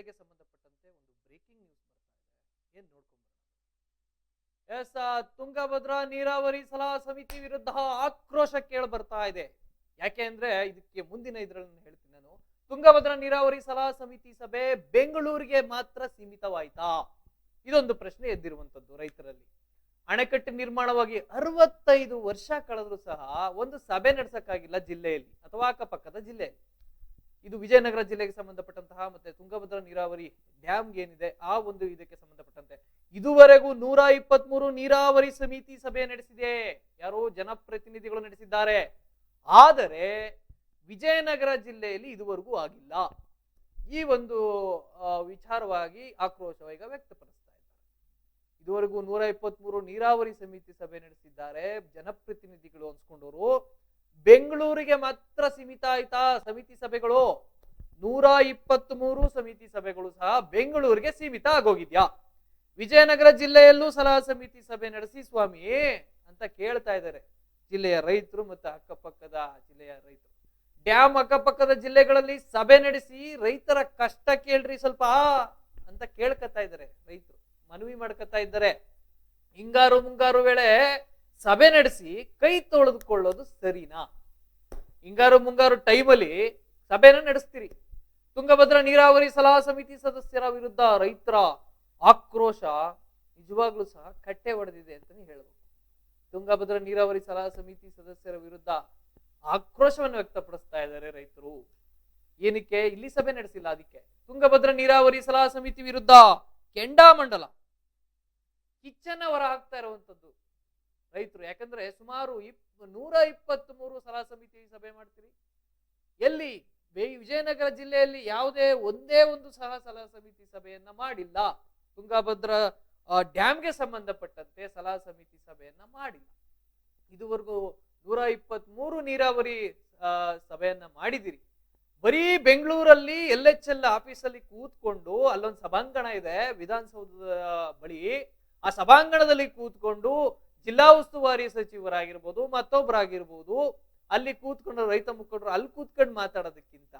ಜಿಲ್ಲೆಗೆ ಸಂಬಂಧಪಟ್ಟಂತೆ ಒಂದು ಬ್ರೇಕಿಂಗ್ ನ್ಯೂಸ್ ಬರ್ತಾ ಇದೆ. ಏನ್ ನೋಡ್ಕೊಂಡ್ ತುಂಗಭದ್ರಾ ನೀರಾವರಿ ಸಲಹಾ ಸಮಿತಿ ವಿರುದ್ಧ ಆಕ್ರೋಶ ಕೇಳಿ ಬರ್ತಾ ಇದೆ. ಯಾಕೆ ಅಂದ್ರೆ ಇದಕ್ಕೆ ಮುಂದಿನ ಇದ್ರಲ್ಲಿ ಹೇಳ್ತೀನಿ ನಾನು. ತುಂಗಭದ್ರಾ ನೀರಾವರಿ ಸಲಹಾ ಸಮಿತಿ ಸಭೆ ಬೆಂಗಳೂರಿಗೆ ಮಾತ್ರ ಸೀಮಿತವಾಯ್ತಾ? ಇದೊಂದು ಪ್ರಶ್ನೆ ಎದ್ದಿರುವಂತದ್ದು ರೈತರಲ್ಲಿ. ಅಣೆಕಟ್ಟು ನಿರ್ಮಾಣವಾಗಿ 65 ವರ್ಷ ಕಳೆದ್ರು ಸಹ ಒಂದು ಸಭೆ ನಡೆಸಕ್ಕಾಗಿಲ್ಲ ಜಿಲ್ಲೆಯಲ್ಲಿ ಅಥವಾ ಅಕ್ಕಪಕ್ಕದ ಜಿಲ್ಲೆಯಲ್ಲಿ. ಇದು ವಿಜಯನಗರ ಜಿಲ್ಲೆಗೆ ಸಂಬಂಧಪಟ್ಟಂತಹ ಮತ್ತೆ ತುಂಗಭದ್ರಾ ನೀರಾವರಿ ಡ್ಯಾಮ್ ಏನಿದೆ ಆ ಒಂದು ಇದಕ್ಕೆ ಸಂಬಂಧಪಟ್ಟಂತೆ ಇದುವರೆಗೂ 123 ನೀರಾವರಿ ಸಮಿತಿ ಸಭೆ ನಡೆಸಿದೆ. ಯಾರು ಜನಪ್ರತಿನಿಧಿಗಳು ನಡೆಸಿದ್ದಾರೆ. ಆದರೆ ವಿಜಯನಗರ ಜಿಲ್ಲೆಯಲ್ಲಿ ಇದುವರೆಗೂ ಆಗಿಲ್ಲ. ಈ ಒಂದು ವಿಚಾರವಾಗಿ ಆಕ್ರೋಶ ಈಗ ವ್ಯಕ್ತಪಡಿಸ್ತಾ ಇದ್ದಾರೆ. ಇದುವರೆಗೂ 123 ನೀರಾವರಿ ಸಮಿತಿ ಸಭೆ ನಡೆಸಿದ್ದಾರೆ ಜನಪ್ರತಿನಿಧಿಗಳು ಅನ್ಸ್ಕೊಂಡವರು. ಬೆಂಗಳೂರಿಗೆ ಮಾತ್ರ ಸೀಮಿತ ಆಯ್ತಾ ಸಮಿತಿ ಸಭೆಗಳು? 123 ಸಮಿತಿ ಸಭೆಗಳು ಸಹ ಬೆಂಗಳೂರಿಗೆ ಸೀಮಿತ ಆಗೋಗಿದ್ಯಾ? ವಿಜಯನಗರ ಜಿಲ್ಲೆಯಲ್ಲೂ ಸಲಹಾ ಸಮಿತಿ ಸಭೆ ನಡೆಸಿ ಸ್ವಾಮಿ ಅಂತ ಕೇಳ್ತಾ ಇದ್ದಾರೆ ಜಿಲ್ಲೆಯ ರೈತರು ಮತ್ತು ಅಕ್ಕಪಕ್ಕದ ಜಿಲ್ಲೆಯ ರೈತರು. ಡ್ಯಾಮ್ ಅಕ್ಕಪಕ್ಕದ ಜಿಲ್ಲೆಗಳಲ್ಲಿ ಸಭೆ ನಡೆಸಿ ರೈತರ ಕಷ್ಟ ಕೇಳ್ರಿ ಸ್ವಲ್ಪ ಅಂತ ಕೇಳ್ಕತ್ತಾ ಇದ್ದಾರೆ ರೈತರು, ಮನವಿ ಮಾಡ್ಕತ್ತಾ ಇದ್ದಾರೆ. ಹಿಂಗಾರು ಮುಂಗಾರು ವೇಳೆ ಸಭೆ ನಡೆಸಿ ಕೈ ತೊಳೆದುಕೊಳ್ಳೋದು ಸರಿನಾ? ಹಿಂಗಾರು ಮುಂಗಾರು ಟೈಮಲ್ಲಿ ಸಭೆನ ನಡೆಸ್ತೀರಿ. ತುಂಗಭದ್ರಾ ನೀರಾವರಿ ಸಲಹಾ ಸಮಿತಿ ಸದಸ್ಯರ ವಿರುದ್ಧ ರೈತರ ಆಕ್ರೋಶ ನಿಜವಾಗ್ಲೂ ಸಹ ಕಟ್ಟೆ ಹೊಡೆದಿದೆ ಅಂತಾನೆ ಹೇಳ್ಬೇಕು. ತುಂಗಭದ್ರಾ ನೀರಾವರಿ ಸಲಹಾ ಸಮಿತಿ ಸದಸ್ಯರ ವಿರುದ್ಧ ಆಕ್ರೋಶವನ್ನು ವ್ಯಕ್ತಪಡಿಸ್ತಾ ಇದ್ದಾರೆ ರೈತರು. ಏನಕ್ಕೆ ಇಲ್ಲಿ ಸಭೆ ನಡೆಸಿಲ್ಲ? ಅದಕ್ಕೆ ತುಂಗಭದ್ರಾ ನೀರಾವರಿ ಸಲಹಾ ಸಮಿತಿ ವಿರುದ್ಧ ಕೆಂಡಾಮಂಡಲ ಕಿಚ್ಚನ್ನ ಹೊರ ಹಾಕ್ತಾ ಇರುವಂತದ್ದು ರೈತರು. ಯಾಕಂದ್ರೆ ಸುಮಾರು 123 ಸಲಹಾ ಸಮಿತಿ ಸಭೆ ಮಾಡ್ತೀರಿ. ಎಲ್ಲಿ ವಿಜಯನಗರ ಜಿಲ್ಲೆಯಲ್ಲಿ ಯಾವುದೇ ಒಂದೇ ಒಂದು ಸಹ ಸಲಹಾ ಸಮಿತಿ ಸಭೆಯನ್ನ ಮಾಡಿಲ್ಲ. ತುಂಗಭದ್ರಾ ಡ್ಯಾಮ್ಗೆ ಸಂಬಂಧಪಟ್ಟಂತೆ ಸಲಹಾ ಸಮಿತಿ ಸಭೆಯನ್ನ ಮಾಡಿಲ್ಲ. ಇದುವರೆಗೂ 123 ನೀರಾವರಿ ಸಭೆಯನ್ನ ಮಾಡಿದಿರಿ. ಬರೀ ಬೆಂಗಳೂರಲ್ಲಿ LHL ಆಫೀಸಲ್ಲಿ ಕೂತ್ಕೊಂಡು, ಅಲ್ಲೊಂದು ಸಭಾಂಗಣ ಇದೆ ವಿಧಾನಸೌಧದ ಬಳಿ, ಆ ಸಭಾಂಗಣದಲ್ಲಿ ಕೂತ್ಕೊಂಡು ಜಿಲ್ಲಾ ಉಸ್ತುವಾರಿ ಸಚಿವರಾಗಿರ್ಬೋದು ಮತ್ತೊಬ್ಬರಾಗಿರ್ಬೋದು ಅಲ್ಲಿ ಕೂತ್ಕೊಂಡು ರೈತ ಮುಖಂಡರು ಅಲ್ಲಿ ಕೂತ್ಕೊಂಡು ಮಾತಾಡೋದಕ್ಕಿಂತ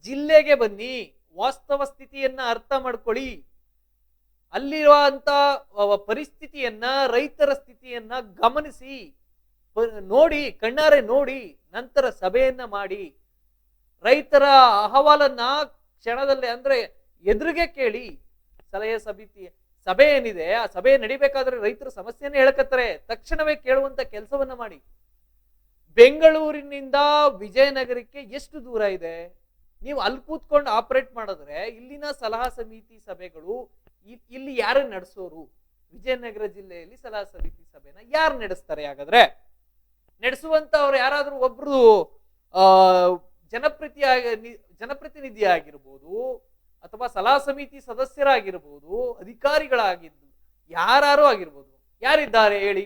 ಜಿಲ್ಲೆಗೆ ಬನ್ನಿ, ವಾಸ್ತವ ಸ್ಥಿತಿಯನ್ನ ಅರ್ಥ ಮಾಡ್ಕೊಳ್ಳಿ, ಅಲ್ಲಿರುವಂತ ಪರಿಸ್ಥಿತಿಯನ್ನ ರೈತರ ಸ್ಥಿತಿಯನ್ನ ಗಮನಿಸಿ ನೋಡಿ, ಕಣ್ಣಾರೆ ನೋಡಿ, ನಂತರ ಸಭೆಯನ್ನ ಮಾಡಿ ರೈತರ ಅಹವಾಲನ್ನ ಕ್ಷಣದಲ್ಲೇ ಅಂದ್ರೆ ಎದುರಿಗೆ ಕೇಳಿ. ಸಲಹೆ ಸಮಿತಿ ಸಭೆ ಏನಿದೆ ಆ ಸಭೆ ನಡಿಬೇಕಾದ್ರೆ ರೈತರ ಸಮಸ್ಯೆಯನ್ನು ಹೇಳ್ಕತ್ತಾರೆ, ತಕ್ಷಣವೇ ಕೇಳುವಂತ ಕೆಲಸವನ್ನ ಮಾಡಿ. ಬೆಂಗಳೂರಿನಿಂದ ವಿಜಯನಗರಕ್ಕೆ ಎಷ್ಟು ದೂರ ಇದೆ? ನೀವು ಅಲ್ಲಿ ಕೂತ್ಕೊಂಡು ಆಪರೇಟ್ ಮಾಡಿದ್ರೆ ಇಲ್ಲಿನ ಸಲಹಾ ಸಮಿತಿ ಸಭೆಗಳು ಇಲ್ಲಿ ಯಾರು ನಡೆಸೋರು? ವಿಜಯನಗರ ಜಿಲ್ಲೆಯಲ್ಲಿ ಸಲಹಾ ಸಮಿತಿ ಸಭೆನ ಯಾರು ನಡೆಸ್ತಾರೆ? ಹಾಗಾದ್ರೆ ನಡೆಸುವಂತ ಅವ್ರು ಯಾರಾದ್ರೂ ಒಬ್ರು ಜನಪ್ರತಿನಿಧಿ ಆಗಿರ್ಬೋದು ಅಥವಾ ಸಲಹಾ ಸಮಿತಿ ಸದಸ್ಯರಾಗಿರ್ಬೋದು, ಅಧಿಕಾರಿಗಳಾಗಿದ್ದು ಯಾರು ಆಗಿರ್ಬೋದು, ಯಾರಿದ್ದಾರೆ ಹೇಳಿ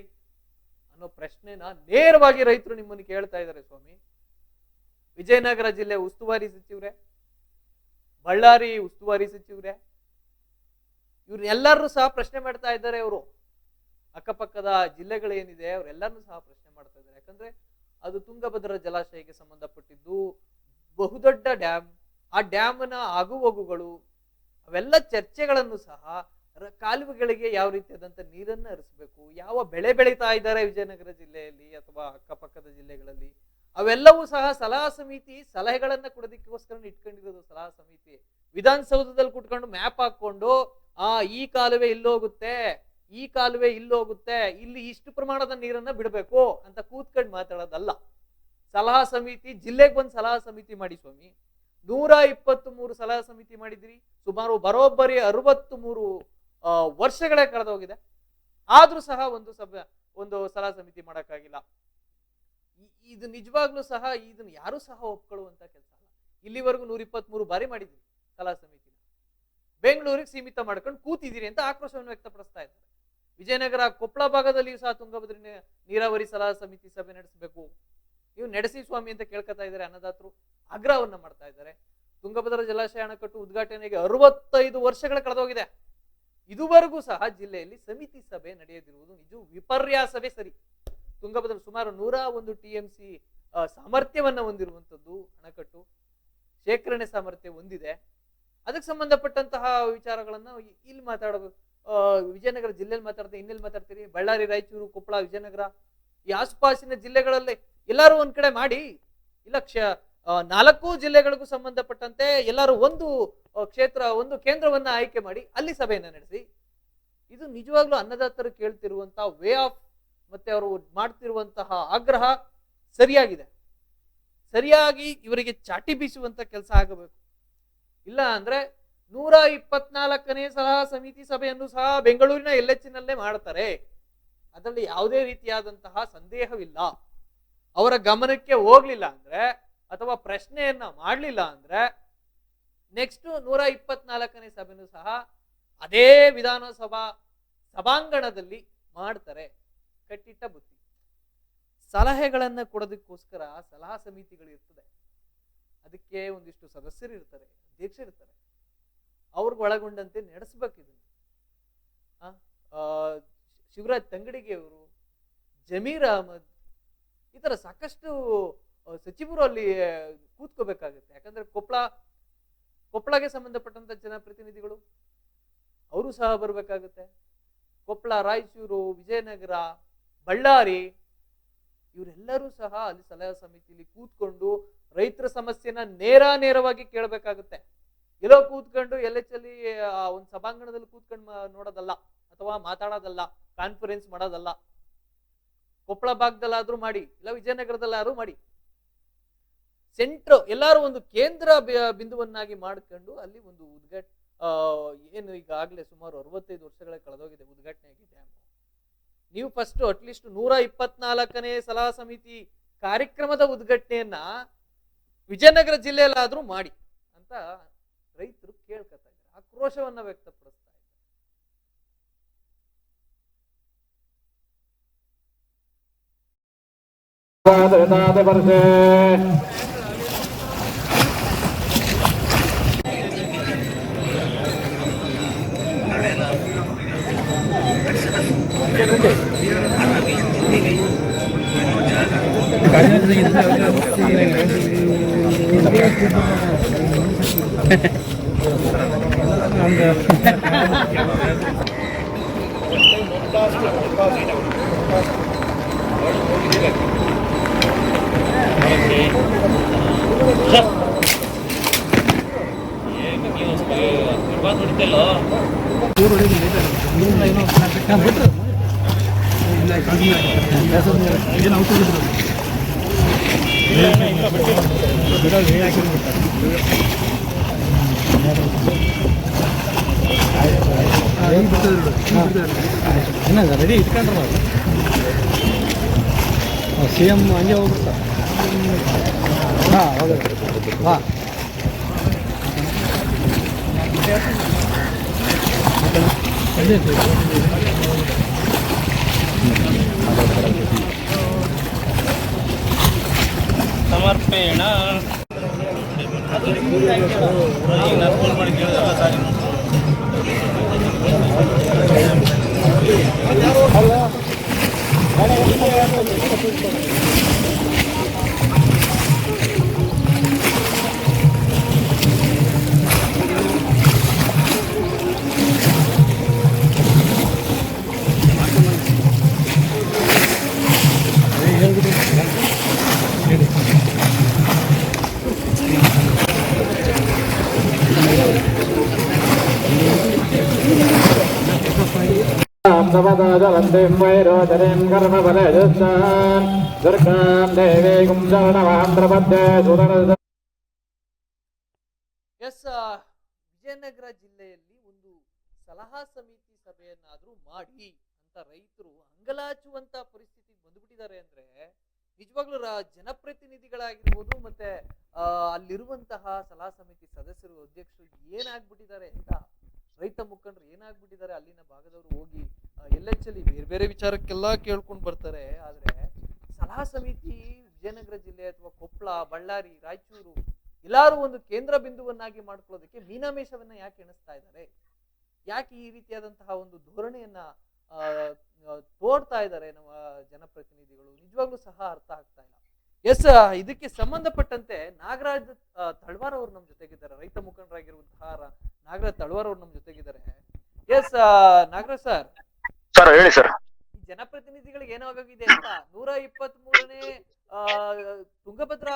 ಅನ್ನೋ ಪ್ರಶ್ನೆನ ನೇರವಾಗಿ ರೈತರು ನಿಮ್ಮನ್ನು ಕೇಳ್ತಾ ಇದ್ದಾರೆ ಸ್ವಾಮಿ. ವಿಜಯನಗರ ಜಿಲ್ಲೆ ಉಸ್ತುವಾರಿ ಸಚಿವರೇ, ಬಳ್ಳಾರಿ ಉಸ್ತುವಾರಿ ಸಚಿವರೇ, ಇವ್ರನ್ನೆಲ್ಲರೂ ಸಹ ಪ್ರಶ್ನೆ ಮಾಡ್ತಾ ಇದ್ದಾರೆ. ಅವರು ಅಕ್ಕಪಕ್ಕದ ಜಿಲ್ಲೆಗಳೇನಿದೆ ಅವರೆಲ್ಲರನ್ನೂ ಸಹ ಪ್ರಶ್ನೆ ಮಾಡ್ತಾ ಇದ್ದಾರೆ. ಯಾಕಂದ್ರೆ ಅದು ತುಂಗಭದ್ರಾ ಜಲಾಶಯಕ್ಕೆ ಸಂಬಂಧಪಟ್ಟಿದ್ದು ಬಹುದೊಡ್ಡ ಡ್ಯಾಮ್. ಆ ಡ್ಯಾಮ್ನ ಆಗುಹೋಗುಗಳು ಅವೆಲ್ಲ ಚರ್ಚೆಗಳನ್ನು ಸಹ, ಕಾಲುವೆಗಳಿಗೆ ಯಾವ ರೀತಿಯಾದಂತ ನೀರನ್ನ ಹರಿಸಬೇಕು, ಯಾವ ಬೆಳೆ ಬೆಳೀತಾ ಇದ್ದಾರೆ ವಿಜಯನಗರ ಜಿಲ್ಲೆಯಲ್ಲಿ ಅಥವಾ ಅಕ್ಕಪಕ್ಕದ ಜಿಲ್ಲೆಗಳಲ್ಲಿ, ಅವೆಲ್ಲವೂ ಸಹ ಸಲಹಾ ಸಮಿತಿ ಸಲಹೆಗಳನ್ನ ಕೊಡೋದಕ್ಕೋಸ್ಕರ ಇಟ್ಕೊಂಡಿರೋದು. ಸಲಹಾ ಸಮಿತಿ ವಿಧಾನಸೌಧದಲ್ಲಿ ಕುತ್ಕೊಂಡು ಮ್ಯಾಪ್ ಹಾಕೊಂಡು ಈ ಕಾಲುವೆ ಇಲ್ಲೋಗುತ್ತೆ, ಈ ಕಾಲುವೆ ಇಲ್ಲೋಗುತ್ತೆ, ಇಲ್ಲಿ ಇಷ್ಟು ಪ್ರಮಾಣದ ನೀರನ್ನ ಬಿಡಬೇಕು ಅಂತ ಕೂತ್ಕೊಂಡು ಮಾತಾಡೋದಲ್ಲ. ಸಲಹಾ ಸಮಿತಿ ಜಿಲ್ಲೆಗೆ ಬಂದು ಸಲಹಾ ಸಮಿತಿ ಮಾಡಿ ಸ್ವಾಮಿ. 123 ಸಲಹಾ ಸಮಿತಿ ಮಾಡಿದ್ರಿ. ಸುಮಾರು ಬರೋಬ್ಬರಿ 63 ವರ್ಷಗಳೇ ಕಳೆದೋಗಿದೆ. ಆದ್ರೂ ಸಹ ಒಂದು ಸಲಹಾ ಸಮಿತಿ ಮಾಡಕ್ಕಾಗಿಲ್ಲ. ಇದು ನಿಜವಾಗ್ಲೂ ಸಹ ಇದನ್ನ ಯಾರು ಸಹ ಒಪ್ಕೊಳ್ಳುವಂತ ಕೆಲಸ ಅಲ್ಲ. ಇಲ್ಲಿವರೆಗೂ 123 ಬಾರಿ ಮಾಡಿದ್ರಿ ಸಲಹಾ ಸಮಿತಿ, ಬೆಂಗಳೂರಿಗೆ ಸೀಮಿತ ಮಾಡ್ಕೊಂಡು ಕೂತಿದ್ದೀರಿ ಅಂತ ಆಕ್ರೋಶವನ್ನು ವ್ಯಕ್ತಪಡಿಸ್ತಾ ಇದ್ದಾರೆ. ವಿಜಯನಗರ ಕೊಪ್ಪಳ ಭಾಗದಲ್ಲಿಯೂ ಸಹ ತುಂಗಭದ್ರಾ ನೀರಾವರಿ ಸಲಹಾ ಸಮಿತಿ ಸಭೆ ನಡೆಸಬೇಕು, ಇವು ನಡೆಸಿ ಸ್ವಾಮಿ ಅಂತ ಕೇಳ್ಕೊತಾ ಇದ್ದಾರೆ. ಅನ್ನದಾತರು ಆಗ್ರಹವನ್ನ ಮಾಡ್ತಾ ಇದ್ದಾರೆ. ತುಂಗಭದ್ರಾ ಜಲಾಶಯ ಅಣೆಕಟ್ಟು ಉದ್ಘಾಟನೆಗೆ 65 ವರ್ಷಗಳ ಕಳೆದೋಗಿದೆ. ಇದುವರೆಗೂ ಸಹ ಜಿಲ್ಲೆಯಲ್ಲಿ ಸಮಿತಿ ಸಭೆ ನಡೆಯದಿರುವುದು ನಿಜ ವಿಪರ್ಯಾಸವೇ ಸರಿ. ತುಂಗಭದ್ರಾ ಸುಮಾರು 101 TMC ಸಾಮರ್ಥ್ಯವನ್ನ ಹೊಂದಿರುವಂತದ್ದು ಅಣೆಕಟ್ಟು, ಶೇಖರಣೆ ಸಾಮರ್ಥ್ಯ ಹೊಂದಿದೆ. ಅದಕ್ಕೆ ಸಂಬಂಧಪಟ್ಟಂತಹ ವಿಚಾರಗಳನ್ನ ಇಲ್ಲಿ ಮಾತಾಡಬೇಕು. ವಿಜಯನಗರ ಜಿಲ್ಲೆಯಲ್ಲಿ ಮಾತಾಡ್ತೀರಿ, ಇನ್ನೆಲ್ಲಿ ಮಾತಾಡ್ತೀರಿ? ಬಳ್ಳಾರಿ, ರಾಯಚೂರು, ಕೊಪ್ಪಳ, ವಿಜಯನಗರ ಈ ಆಸುಪಾಸಿನ ಜಿಲ್ಲೆಗಳಲ್ಲಿ ಎಲ್ಲರೂ ಒಂದ್ ಕಡೆ ಮಾಡಿ, ಇಲ್ಲ 4 ಜಿಲ್ಲೆಗಳಿಗೂ ಸಂಬಂಧಪಟ್ಟಂತೆ ಎಲ್ಲರೂ ಒಂದು ಕ್ಷೇತ್ರ, ಒಂದು ಕೇಂದ್ರವನ್ನ ಆಯ್ಕೆ ಮಾಡಿ ಅಲ್ಲಿ ಸಭೆಯನ್ನ ನಡೆಸಿ. ಇದು ನಿಜವಾಗ್ಲೂ ಅನ್ನದಾತರು ಕೇಳ್ತಿರುವಂತಹ ವೇ ಆಫ್ ಮತ್ತೆ ಅವರು ಮಾಡ್ತಿರುವಂತಹ ಆಗ್ರಹ ಸರಿಯಾಗಿದೆ. ಸರಿಯಾಗಿ ಇವರಿಗೆ ಚಾಟಿ ಬೀಸುವಂತ ಕೆಲಸ ಆಗಬೇಕು. ಇಲ್ಲ ಅಂದ್ರೆ 124ನೇ ಸಲಹಾ ಸಮಿತಿ ಸಭೆಯನ್ನು ಸಹ ಬೆಂಗಳೂರಿನ LHನಲ್ಲೇ ಮಾಡ್ತಾರೆ. ಅದರಲ್ಲಿ ಯಾವುದೇ ರೀತಿಯಾದಂತಹ ಸಂದೇಹವಿಲ್ಲ. ಅವರ ಗಮನಕ್ಕೆ ಹೋಗ್ಲಿಲ್ಲ ಅಂದ್ರೆ ಅಥವಾ ಪ್ರಶ್ನೆಯನ್ನ ಮಾಡ್ಲಿಲ್ಲ ಅಂದ್ರೆ ನೆಕ್ಸ್ಟ್ 124ನೇ ಸಭೆನೂ ಸಹ ಅದೇ ವಿಧಾನಸಭಾ ಸಭಾಂಗಣದಲ್ಲಿ ಮಾಡ್ತಾರೆ. ಕಟ್ಟಿಟ್ಟ ಬುತ್ತಿ. ಸಲಹೆಗಳನ್ನ ಕೊಡೋದಕ್ಕೋಸ್ಕರ ಸಲಹಾ ಸಮಿತಿಗಳು ಇರ್ತದೆ. ಅದಕ್ಕೆ ಒಂದಿಷ್ಟು ಸದಸ್ಯರು ಇರ್ತಾರೆ, ಅಧ್ಯಕ್ಷರಿರ್ತಾರೆ. ಅವ್ರಿಗೆ ಒಳಗೊಂಡಂತೆ ನಡೆಸ್ಬೇಕು ಇದನ್ನ. ಶಿವರಾಜ್ ತಂಗಡಿಗೆ ಅವರು, ಜಮೀರ್ ಅಹಮದ್, ಈ ತರ ಸಾಕಷ್ಟು ಸಚಿವರು ಅಲ್ಲಿ ಕೂತ್ಕೋಬೇಕಾಗುತ್ತೆ. ಯಾಕಂದ್ರೆ ಕೊಪ್ಪಳಗೆ ಸಂಬಂಧಪಟ್ಟಂತ ಜನಪ್ರತಿನಿಧಿಗಳು ಅವರು ಸಹ ಬರ್ಬೇಕಾಗುತ್ತೆ. ಕೊಪ್ಪಳ, ರಾಯಚೂರು, ವಿಜಯನಗರ, ಬಳ್ಳಾರಿ ಇವರೆಲ್ಲರೂ ಸಹ ಅಲ್ಲಿ ಸಲಹಾ ಸಮಿತಿಯಲ್ಲಿ ಕೂತ್ಕೊಂಡು ರೈತರ ಸಮಸ್ಯೆನ ನೇರವಾಗಿ ಕೇಳಬೇಕಾಗುತ್ತೆ. ಎಲ್ಲೋ ಕೂತ್ಕೊಂಡು LHಲ್ಲಿ ಒಂದು ಸಭಾಂಗಣದಲ್ಲಿ ಕೂತ್ಕೊಂಡು ನೋಡೋದಲ್ಲ ಅಥವಾ ಮಾತಾಡೋದಲ್ಲ, ಕಾನ್ಫರೆನ್ಸ್ ಮಾಡೋದಲ್ಲ. ಕೊಪ್ಪಳ ಭಾಗದಲ್ಲಾದ್ರೂ ಮಾಡಿ, ಇಲ್ಲ ವಿಜಯನಗರದಲ್ಲಾದ್ರೂ ಮಾಡಿ. ಸೆಂಟ್ರ್ ಎಲ್ಲಾರು ಒಂದು ಕೇಂದ್ರ ಬಿಂದುವನ್ನಾಗಿ ಮಾಡ್ಕೊಂಡು ಅಲ್ಲಿ ಒಂದು ಏನು ಈಗಾಗಲೇ ಸುಮಾರು 65 ವರ್ಷಗಳ ಕಳೆದೋಗಿದೆ ಉದ್ಘಾಟನೆಯಾಗಿ ಡ್ಯಾಮ್. ನೀವು ಫಸ್ಟ್ ಅಟ್ಲೀಸ್ಟ್ 124ನೇ ಸಲಹಾ ಸಮಿತಿ ಕಾರ್ಯಕ್ರಮದ ಉದ್ಘಾಟನೆಯನ್ನ ವಿಜಯನಗರ ಜಿಲ್ಲೆಯಲ್ಲಾದ್ರೂ ಮಾಡಿ ಅಂತ ರೈತರು ಕೇಳ್ಕೊತಾ ಇದ್ದಾರೆ, ಆಕ್ರೋಶವನ್ನ ವ್ಯಕ್ತಪಡಿಸ್ತಾ ಇದ್ದಾರೆ. ರೆಡಿ ಇಟ್ಕೊಂಡ್ರ CM ಹಂಗೆ ಹೋಗ್ಬಿಡ್ತ. ಹಾಂ ಸಮರ್ಪೇಣ ವಿಜಯನಗರ ಜಿಲ್ಲೆಯಲ್ಲಿ ಒಂದು ಸಲಹಾ ಸಮಿತಿ ಸಭೆಯನ್ನಾದ್ರೂ ಮಾಡಿ ಅಂತ ರೈತರು ಅಂಗಲಾಚುವಂತ ಪರಿಸ್ಥಿತಿ ಬಂದ್ಬಿಟ್ಟಿದ್ದಾರೆ. ಅಂದ್ರೆ ನಿಜವಾಗ್ಲೂ ಜನಪ್ರತಿನಿಧಿಗಳಾಗಿರ್ಬೋದು ಮತ್ತೆ ಅಲ್ಲಿರುವಂತಹ ಸಲಹಾ ಸಮಿತಿ ಸದಸ್ಯರು, ಅಧ್ಯಕ್ಷರು ಏನಾಗ್ಬಿಟ್ಟಿದ್ದಾರೆ ಅಂತ, ರೈತ ಮುಖಂಡರು ಏನಾಗ್ಬಿಟ್ಟಿದ್ದಾರೆ, ಅಲ್ಲಿನ ಭಾಗದವರು ಹೋಗಿ LHಲ್ಲಿ ಬೇರೆ ಬೇರೆ ವಿಚಾರಕ್ಕೆಲ್ಲ ಕೇಳ್ಕೊಂಡು ಬರ್ತಾರೆ. ಆದ್ರೆ ಸಲಹಾ ಸಮಿತಿ ವಿಜಯನಗರ ಜಿಲ್ಲೆ ಅಥವಾ ಕೊಪ್ಪಳ, ಬಳ್ಳಾರಿ, ರಾಯಚೂರು ಎಲ್ಲಾರು ಒಂದು ಕೇಂದ್ರ ಬಿಂದುವನ್ನಾಗಿ ಮಾಡ್ಕೊಳ್ಳೋದಕ್ಕೆ ಮೀನಾಮೇಷವನ್ನ ಯಾಕೆ ಎಣಿಸ್ತಾ ಇದ್ದಾರೆ? ಯಾಕೆ ಈ ರೀತಿಯಾದಂತಹ ಒಂದು ಧೋರಣೆಯನ್ನ ತೋಡ್ತಾ ಇದ್ದಾರೆ ನಮ್ಮ ಜನಪ್ರತಿನಿಧಿಗಳು? ನಿಜವಾಗ್ಲೂ ಸಹ ಅರ್ಥ ಆಗ್ತಾ ಇಲ್ಲ. ಎಸ್, ಇದಕ್ಕೆ ಸಂಬಂಧಪಟ್ಟಂತೆ ನಾಗರಾಜ್ ತಳ್ವಾರ್ ಅವರು ನಮ್ ಜೊತೆಗಿದ್ದಾರೆ, ರೈತ ಮುಖಂಡರಾಗಿರುವಂತಹ ನಾಗರಾಜ್ ತಳ್ವಾರ್ ಅವರು ನಮ್ ಜೊತೆಗಿದ್ದಾರೆ. ಎಸ್ ನಾಗರಾಜ್ ಸರ್, ಸರ್ ಹೇಳಿ ಸರ್. ಈ ಜನಪ್ರತಿನಿಧಿಗಳಿಗೆ ಏನಾಗಿದೆ ಅಂತ 123ನೇ ತುಂಗಭದ್ರಾ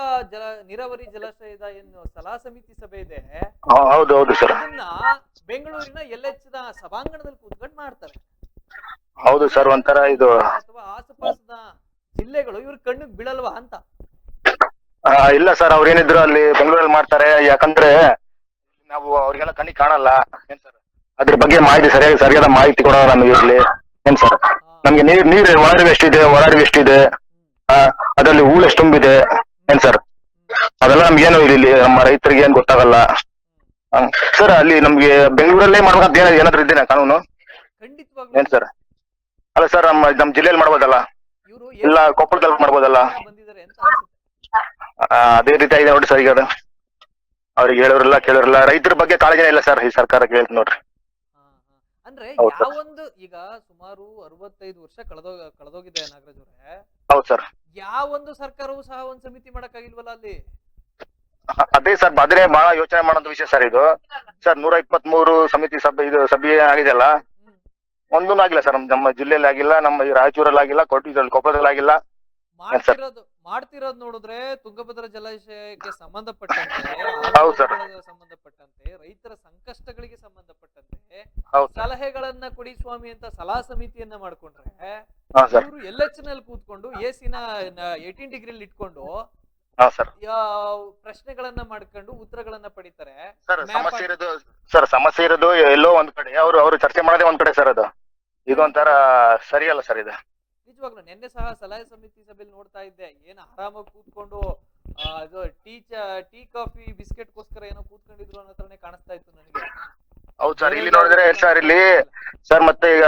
ನೀರಾವರಿ ಜಲಾಶಯದ ಏನು ಸಲಹಾ ಸಮಿತಿ ಸಭೆ ಇದೆ, ಹೌದು ಹೌದು ಸರ್. ಅದನ್ನ ಬೆಂಗಳೂರಿನ LH ನ ಸಭಾಂಗಣದಲ್ಲಿ ಕೂತ್ಕೊಂಡು ಮಾಡ್ತಾರೆ. ಹೌದು ಸರ್, ಒಂಥರ ಇದು ಅಥವಾ ಆಸುಪಾಸಿನ ಜಿಲ್ಲೆಗಳು ಇವ್ರ ಕಣ್ಣಿಗೆ ಬೀಳಲ್ವಾ ಅಂತ. ಇಲ್ಲ ಸರ್, ಅವ್ರು ಏನಿದ್ರು ಅಲ್ಲಿ ಬೆಂಗಳೂರಲ್ಲಿ ಮಾಡ್ತಾರೆ. ಯಾಕಂದ್ರೆ ನಾವು ಅವ್ರಿಗೆಲ್ಲ ಕಣ್ಣಿಗೆ ಕಾಣಲ್ಲ ಏನ್ ಸರ್, ಅದ್ರ ಬಗ್ಗೆ ಮಾಹಿತಿ ಸರಿಯಾದ ಮಾಹಿತಿ ಕೊಡೋಣ ನಮಗೆ ಇರ್ಲಿ ಏನ್ ಸರ್. ನಮ್ಗೆ ನೀರ್ ಒಳಗಡೆ ಎಷ್ಟಿದೆ, ಹೊರಗಡೆ ಎಷ್ಟಿದೆ, ಅದ್ರಲ್ಲಿ ಹೂಳು ಎಷ್ಟು ತುಂಬಿದೆ ಏನ್ ಸರ್, ಅದೆಲ್ಲ ನಮ್ಗೇನು ಇಲ್ಲಿ ನಮ್ಮ ರೈತರಿಗೆ ಏನ್ ಗೊತ್ತಾಗಲ್ಲ ಸರ್. ಅಲ್ಲಿ ನಮ್ಗೆ ಬೆಂಗಳೂರಲ್ಲೇ ಮಾಡ್ಬೇಕಂತ ಏನಾದ್ರು ಇದ್ದೇನೆ ಕಾನೂನು ಖಂಡಿತವಾಗ್ಲೂ ಏನ್ ಸರ್? ಅಲ್ಲ ಸರ್, ನಮ್ ಜಿಲ್ಲೆಯಲ್ಲಿ ಮಾಡ್ಬೋದಲ್ಲ, ಇವರು ಇಲ್ಲ ಕೊಪ್ಪಳದಲ್ಲಿ ಮಾಡ್ಬೋದಲ್ಲ. ಬಂದಿದ್ದಾರೆ ಅಂತ ಅನ್ಸುತ್ತೆ. ಅದೇ ರೀತಿ ಆಗಿದೆ ನೋಡಿ ಸರ್. ಈಗ ಅವ್ರಿಗೆ ಹೇಳೋರಿಲ್ಲ ಕೇಳೋರಿಲ್ಲ, ರೈತರ ಬಗ್ಗೆ ಕಾಳಜಿನೇ ಇಲ್ಲ ಸರ್ ಈ ಸರ್ಕಾರಕ್ಕೆ ಹೇಳ್ತೀನಿ ನೋಡ್ರಿ. ಅಂದ್ರೆ ಹೌದು ಸರ್. ಯಾವೊಂದು ಈಗ ಸುಮಾರು 65 ವರ್ಷ ಕಳೆದೋಗಿದೆ ನಾಗರಾಜ್ ಅವರೇ. ಹೌದು ಸರ್. ಯಾವೊಂದು ಸರ್ಕಾರವೂ ಸಹ ಒಂದ್ ಸಮಿತಿ ಮಾಡಕ್ಕಾಗಿಲ್ವಲ್ಲ ಅಲ್ಲಿ. ಅದೇ ಸರ್, ಅದೇ ಬಹಳ ಯೋಚನೆ ಮಾಡೋಂಥ ವಿಷಯ ಸರ್ ಇದು. ಸರ್ 123 ಸಮಿತಿ ಸಭೆ ಆಗಿದೆಯಲ್ಲ, ಒಂದೂ ಆಗಿಲ್ಲ ಸರ್. ನಮ್ಮ ಜಿಲ್ಲೆಯಲ್ಲಿ ಆಗಿಲ್ಲ, ನಮ್ಮ ಈ ರಾಯಚೂರಲ್ಲಿ ಆಗಿಲ್ಲ, ಕೊಪ್ಪಳದಲ್ಲಿ ಆಗಿಲ್ಲ. ಮಾಡ್ತಿರೋದ್ ನೋಡಿದ್ರೆ ತುಂಗಭದ್ರಾ ಜಲಾಶಯಕ್ಕೆ ಸಂಬಂಧಪಟ್ಟಂತೆ, ಹೌದು ಸರ್. ಸಂಬಂಧಪಟ್ಟಂತೆ, ರೈತರ ಸಂಕಷ್ಟಗಳಿಗೆ ಸಂಬಂಧಪಟ್ಟಂತೆ ಹೌದು ಸಲಹೆಗಳನ್ನ ಕೊಡಿ ಸ್ವಾಮಿ ಅಂತ ಸಲಹಾ ಸಮಿತಿಯನ್ನ ಮಾಡ್ಕೊಂಡ್ರೆ, ಹಾ ಸರ್. ಇವರು LH ನಲ್ಲಿ ಕೂತ್ಕೊಂಡು AC ನ 18 ಡಿಗ್ರಿಲಿ ಇಟ್ಕೊಂಡು ಹಾ ಸರ್. ಪ್ರಶ್ನೆಗಳನ್ನ ಮಾಡ್ಕೊಂಡು ಉತ್ತರಗಳನ್ನ ಪಡಿತಾರೆ. ಸರ್ ಸಮಸ್ಯೆ ಇರೋದು ಎಲ್ಲೋ ಒಂದ್ ಕಡೆ, ಅವ್ರು ಚರ್ಚೆ ಮಾಡದೆ ಒಂದ್ ಕಡೆ ಸರ್. ಅದು ಇದೊಂಥರ ಸರಿಯಲ್ಲ ಸರ್ ಇದು. ನಿಜವಾಗ್ಲು ನಿನ್ನೆ ಸಹ ಸಲಹಾ ಸಮಿತಿ ಸಭೆಯಲ್ಲಿ ನೋಡ್ತಾ ಇದ್ದೆ, ಏನ್ ಆರಾಮಾಗಿ ಕೂತ್ಕೊಂಡು ಟೀ ಕಾಫಿ ಬಿಸ್ಕೆಟ್ಗೋಸ್ಕರ ಏನೋ ಕೂತ್ಕೊಂಡಿದ್ರು ಅನ್ನೋ ತರನೇ ಕಾಣಿಸ್ತಾ ಇತ್ತು ನನಗೆ. ಹೌದು ಸರ್, ಇಲ್ಲಿ ನೋಡಿದ್ರೆ ಸರ್, ಇಲ್ಲಿ ಸರ್ ಮತ್ತೆ ಈಗ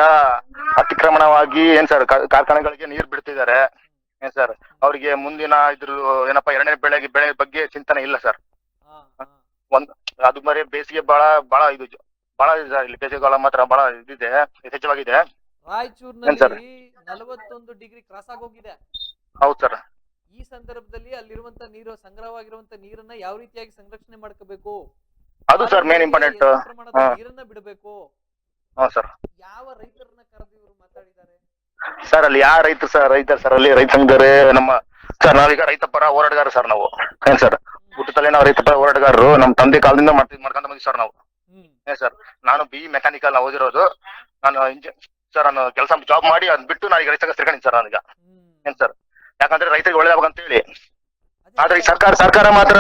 ಅತಿಕ್ರಮಣವಾಗಿ ಏನ್ ಸರ್ ಕಾರ್ಖಾನೆಗಳಿಗೆ ನೀರ್ ಬಿಡ್ತಿದ್ದಾರೆ ಏನ್ ಸರ್. ಅವ್ರಿಗೆ ಮುಂದಿನ ಇದ್ರ ಏನಪ್ಪಾ ಎರಡನೇ ಬೆಳೆ ಬಗ್ಗೆ ಚಿಂತನೆ ಇಲ್ಲ ಸರ್. ಅದು ಮರಿ ಬೇಸಿಗೆ ಬಹಳ ಇದು ಇಲ್ಲಿ ಬೇಸಿಗೆಗಾಲ ಮಾತ್ರ ಬಹಳ ಇದಿದೆ, ಯಥೇಚ್ಛವಾಗಿದೆ. ರಾಯಚೂರಿನಲ್ಲಿ 41 ಡಿಗ್ರಿ ಕ್ರಾಸ್ ಆಗೋಗಿದೆ. ಹೌದು ಸರ್. ಈ ಸಂದರ್ಭದಲ್ಲಿ ಅಲ್ಲಿರುವಂತ ನೀರು, ಸಂಗ್ರಹವಾಗಿರುವಂತ ನೀರನ್ನ ಯಾವ ರೀತಿಯಾಗಿ ಸಂರಕ್ಷಣೆ ಮಾಡ್ಕೋಬೇಕು, ಅದು ಸರ್ ಮೇನ್ ಇಂಪಾರ್ಟೆಂಟ್. ನೀರನ್ನ ಬಿಡಬೇಕು. ಸರ್, ಯಾವ ರೈತರನ್ನ ಕರೆದು ಇವರು ಮಾತಾಡಿದ್ದಾರೆ ಸರ್? ಅಲ್ಲಿ ಯಾವ ರೈತರು ಸರ್ ಅಲ್ಲಿ ರೈತ ಸಂಘದವರೇ ನಮ್ಮ ಸರ್. ನಾವೀಗ ರೈತ ಪರ ಹೋರಾಟಗಾರ ಸರ್ ನಾವು ಏನ್ ಸರ್. ಹುಟ್ಟುತ್ತಲೇ ನಾವು ರೈತ ಪರ ಹೋರಾಟಗಾರರು. ನಮ್ಮ ತಂದೆ ಕಾಲದಿಂದ ಮಾಡ್ಕೊಂತ ಬಂದಿವಿ ಸರ್ ನಾವು ಏನ್ ಸರ್. ನಾನು BE ಮೆಕ್ಯಾನಿಕಲ್ ನಾವು ಓದಿರೋದು. ನಾನು ಸರ್ ನಾನು ಜಾಬ್ ಮಾಡಿ ಅದ್ ಬಿಟ್ಟು ನಾನು ಈಗ ರೈತ ಸೇರ್ಕೊಂಡಿನಿ ಸರ್ ನಾನೀಗ ಏನ್ ಸರ್. ಯಾಕಂದ್ರೆ ರೈತರಿಗೆ ಒಳ್ಳೇದಾಗಂತ ಹೇಳಿ. ಆದ್ರೆ ಈ ಸರ್ಕಾರ ಮಾತ್ರ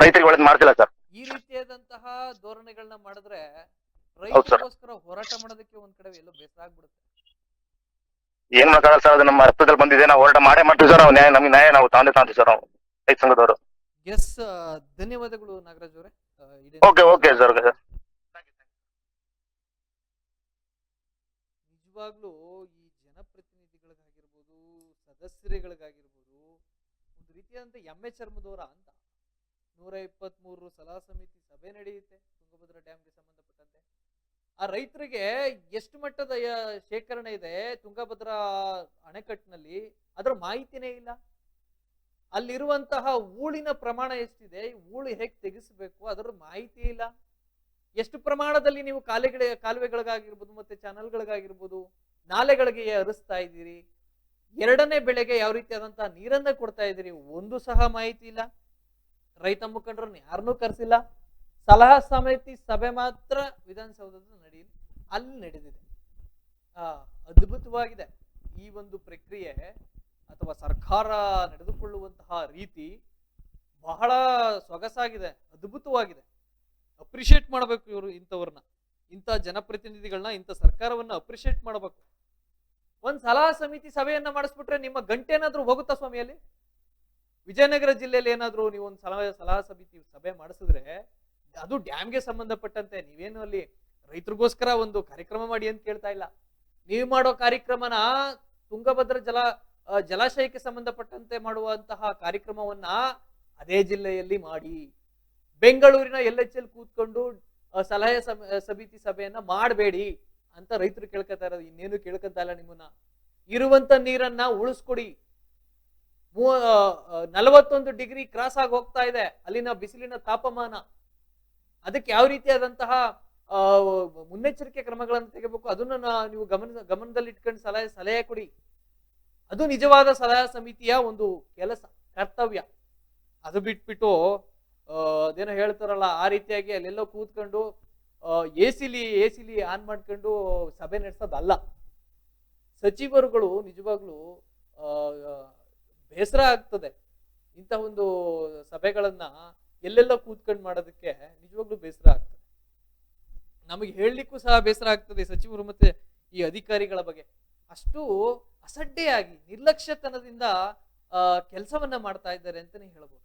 ರೈತರಿಗೆ ಒಳ್ಳೇದ್ ಮಾಡ್ತಿಲ್ಲ ಸರ್. ಈ ರೀತಿಯಾದಂತಹ ಧೋರಣೆಗಳನ್ನ ಮಾಡಿದ್ರೆ ಹೌದು ಸರ್. ರೈತರಿಗೋಸ್ಕರ ಹೋರಾಟ ಮಾಡೋದಕ್ಕೆ ಒಂದ್ ಕಡೆ ಎಲ್ಲೋ ಬೇಸರ ಆಗ್ಬಿಡುತ್ತೆ. ಏನ್ ಮಾಡಕ್ಕಾಗಲ್ಲ ಸರ್, ಅದು ನಮ್ಮ ರಕ್ತದಲ್ಲಿ ಬಂದಿದೆ. ನಾವು ಹೋರಾಟ ಮಾಡ್ತೀವಿ ಸರ್. ನಮ್ಗೆ ನ್ಯಾಯ ನಾವು ತಾಂತೀವಿ ಸರ್ ನಾವು ರೈತ ಸಂಘದವರು. ಎಸ್, ಧನ್ಯವಾದಗಳು ನಾಗರಾಜ್ ಅವರೇ. Okay sir. ನಿಜವಾಗ್ಲೂ ಈ ಜನಪ್ರತಿನಿಧಿಗಳಿಗಾಗಿರ್ಬೋದು, ಸದಸ್ಯರುಗಳಿಗಾಗಿರ್ಬೋದು, ಒಂದು ರೀತಿಯಾದಂತ ಎಮ್ಮೆ ಚರ್ಮದವರ ಅಂತ 123 ಸಲಹಾ ಸಮಿತಿ ಸಭೆ ನಡೆಯುತ್ತೆ ತುಂಗಭದ್ರಾ ಡ್ಯಾಮ್ಗೆ ಸಂಬಂಧಪಟ್ಟಂತೆ. ಆ ರೈತರಿಗೆ ಎಷ್ಟು ಮಟ್ಟದ ಶೇಖರಣೆ ಇದೆ ತುಂಗಭದ್ರಾ ಅಣೆಕಟ್ಟಿನಲ್ಲಿ, ಅದರ ಮಾಹಿತಿನೇ ಇಲ್ಲ. ಅಲ್ಲಿರುವಂತಹ ಹೂಳಿನ ಪ್ರಮಾಣ ಎಷ್ಟಿದೆ, ಹೂಳು ಹೇಗೆ ತೆಗೆಸಬೇಕು ಅದರ ಮಾಹಿತಿ ಇಲ್ಲ. ಎಷ್ಟು ಪ್ರಮಾಣದಲ್ಲಿ ನೀವು ಕಾಲುವೆಗಳಿಗಾಗಿರ್ಬೋದು, ಮತ್ತೆ ಚಾನಲ್ಗಳಿಗಾಗಿರ್ಬೋದು, ನಾಲೆಗಳಿಗೆ ಹರಿಸ್ತಾ ಇದ್ದೀರಿ, ಎರಡನೇ ಬೆಳೆಗೆ ಯಾವ ರೀತಿಯಾದಂತಹ ನೀರನ್ನ ಕೊಡ್ತಾ ಇದ್ದೀರಿ, ಒಂದು ಸಹ ಮಾಹಿತಿ ಇಲ್ಲ. ರೈತ ಮುಖಂಡರನ್ನ ಯಾರನ್ನೂ ಕರೆಸಿಲ್ಲ. ಸಲಹಾ ಸಮಿತಿ ಸಭೆ ಮಾತ್ರ ವಿಧಾನಸೌಧದ ಅಲ್ಲಿ ನಡೆದಿದೆ. ಅದ್ಭುತವಾಗಿದೆ ಈ ಒಂದು ಪ್ರಕ್ರಿಯೆ ಅಥವಾ ಸರ್ಕಾರ ನಡೆದುಕೊಳ್ಳುವಂತಹ ರೀತಿ ಬಹಳ ಸೊಗಸಾಗಿದೆ, ಅದ್ಭುತವಾಗಿದೆ. ಅಪ್ರಿಶಿಯೇಟ್ ಮಾಡಬೇಕು ಇವರು ಇಂಥವ್ರನ್ನ, ಇಂಥ ಜನಪ್ರತಿನಿಧಿಗಳನ್ನ, ಇಂಥ ಸರ್ಕಾರವನ್ನ ಅಪ್ರಿಶಿಯೇಟ್ ಮಾಡಬೇಕು. ಒಂದ್ ಸಲಹಾ ಸಮಿತಿ ಸಭೆಯನ್ನ ಮಾಡಿಸ್ಬಿಟ್ರೆ ನಿಮ್ಮ ಗಂಟೆ ಏನಾದ್ರೂ ಹೋಗುತ್ತಾ ಸ್ವಾಮಿಯಲ್ಲಿ? ವಿಜಯನಗರ ಜಿಲ್ಲೆಯಲ್ಲಿ ಏನಾದ್ರು ನೀವು ಒಂದು ಸಲಹಾ ಸಮಿತಿ ಸಭೆ ಮಾಡಿಸಿದ್ರೆ, ಅದು ಡ್ಯಾಮ್ಗೆ ಸಂಬಂಧಪಟ್ಟಂತೆ, ನೀವೇನು ಅಲ್ಲಿ ರೈತರಿಗೋಸ್ಕರ ಒಂದು ಕಾರ್ಯಕ್ರಮ ಮಾಡಿ ಅಂತ ಕೇಳ್ತಾ ಇಲ್ಲ. ನೀವು ಮಾಡೋ ಕಾರ್ಯಕ್ರಮನ ತುಂಗಭದ್ರಾ ಜಲಾಶಯಕ್ಕೆ ಸಂಬಂಧಪಟ್ಟಂತೆ ಮಾಡುವಂತಹ ಕಾರ್ಯಕ್ರಮವನ್ನ ಅದೇ ಜಿಲ್ಲೆಯಲ್ಲಿ ಮಾಡಿ. ಬೆಂಗಳೂರಿನ LHL ಕೂತ್ಕೊಂಡು ಸಲಹೆ ಸಮಿತಿ ಸಭೆಯನ್ನ ಮಾಡಬೇಡಿ ಅಂತ ರೈತರು ಕೇಳ್ಕೊತಾ ಇರೋದು. ಇನ್ನೇನು ಕೇಳ್ಕೊಂತ ಇಲ್ಲ ನಿಮ್ಮನ್ನ. ಇರುವಂತ ನೀರನ್ನ ಉಳಿಸ್ಕೊಡಿ. 41 ಡಿಗ್ರಿ ಕ್ರಾಸ್ ಆಗಿ ಹೋಗ್ತಾ ಇದೆ ಅಲ್ಲಿನ ಬಿಸಿಲಿನ ತಾಪಮಾನ. ಅದಕ್ಕೆ ಯಾವ ರೀತಿಯಾದಂತಹ ಮುನ್ನೆಚ್ಚರಿಕೆ ಕ್ರಮಗಳನ್ನು ತೆಗೆಬೇಕು ಅದನ್ನ ನೀವು ಗಮನದಲ್ಲಿ ಇಟ್ಕೊಂಡು ಸಲಹೆ ಕೊಡಿ. ಅದು ನಿಜವಾದ ಸಲಹಾ ಸಮಿತಿಯ ಒಂದು ಕೆಲಸ, ಕರ್ತವ್ಯ. ಅದು ಬಿಟ್ಬಿಟ್ಟು ಅದೇನೋ ಹೇಳ್ತಾರಲ್ಲ ಆ ರೀತಿಯಾಗಿ ಅಲ್ಲೆಲ್ಲೋ ಕೂತ್ಕೊಂಡು ಎಸಿಲಿ ಆನ್ ಮಾಡ್ಕೊಂಡು ಸಭೆ ನಡೆಸೋದಲ್ಲ. ಸಚಿವರುಗಳು ನಿಜವಾಗ್ಲೂ ಬೇಸರ ಆಗ್ತದೆ ಇಂಥ ಒಂದು ಸಭೆಗಳನ್ನ ಎಲ್ಲೆಲ್ಲ ಕೂತ್ಕೊಂಡು ಮಾಡೋದಕ್ಕೆ. ನಿಜವಾಗ್ಲೂ ಬೇಸರ ಆಗ್ತದೆ, ನಮಗೆ ಹೇಳಲಿಕ್ಕೂ ಸಹ ಬೇಸರ ಆಗ್ತದೆ ಸಚಿವರು ಮತ್ತೆ ಈ ಅಧಿಕಾರಿಗಳ ಬಗ್ಗೆ. ಅಷ್ಟು ಅಸಡ್ಡೆಯಾಗಿ ನಿರ್ಲಕ್ಷ್ಯತನದಿಂದ ಕೆಲಸವನ್ನ ಮಾಡ್ತಾ ಇದ್ದಾರೆ ಅಂತಾನೆ ಹೇಳ್ಬೋದು.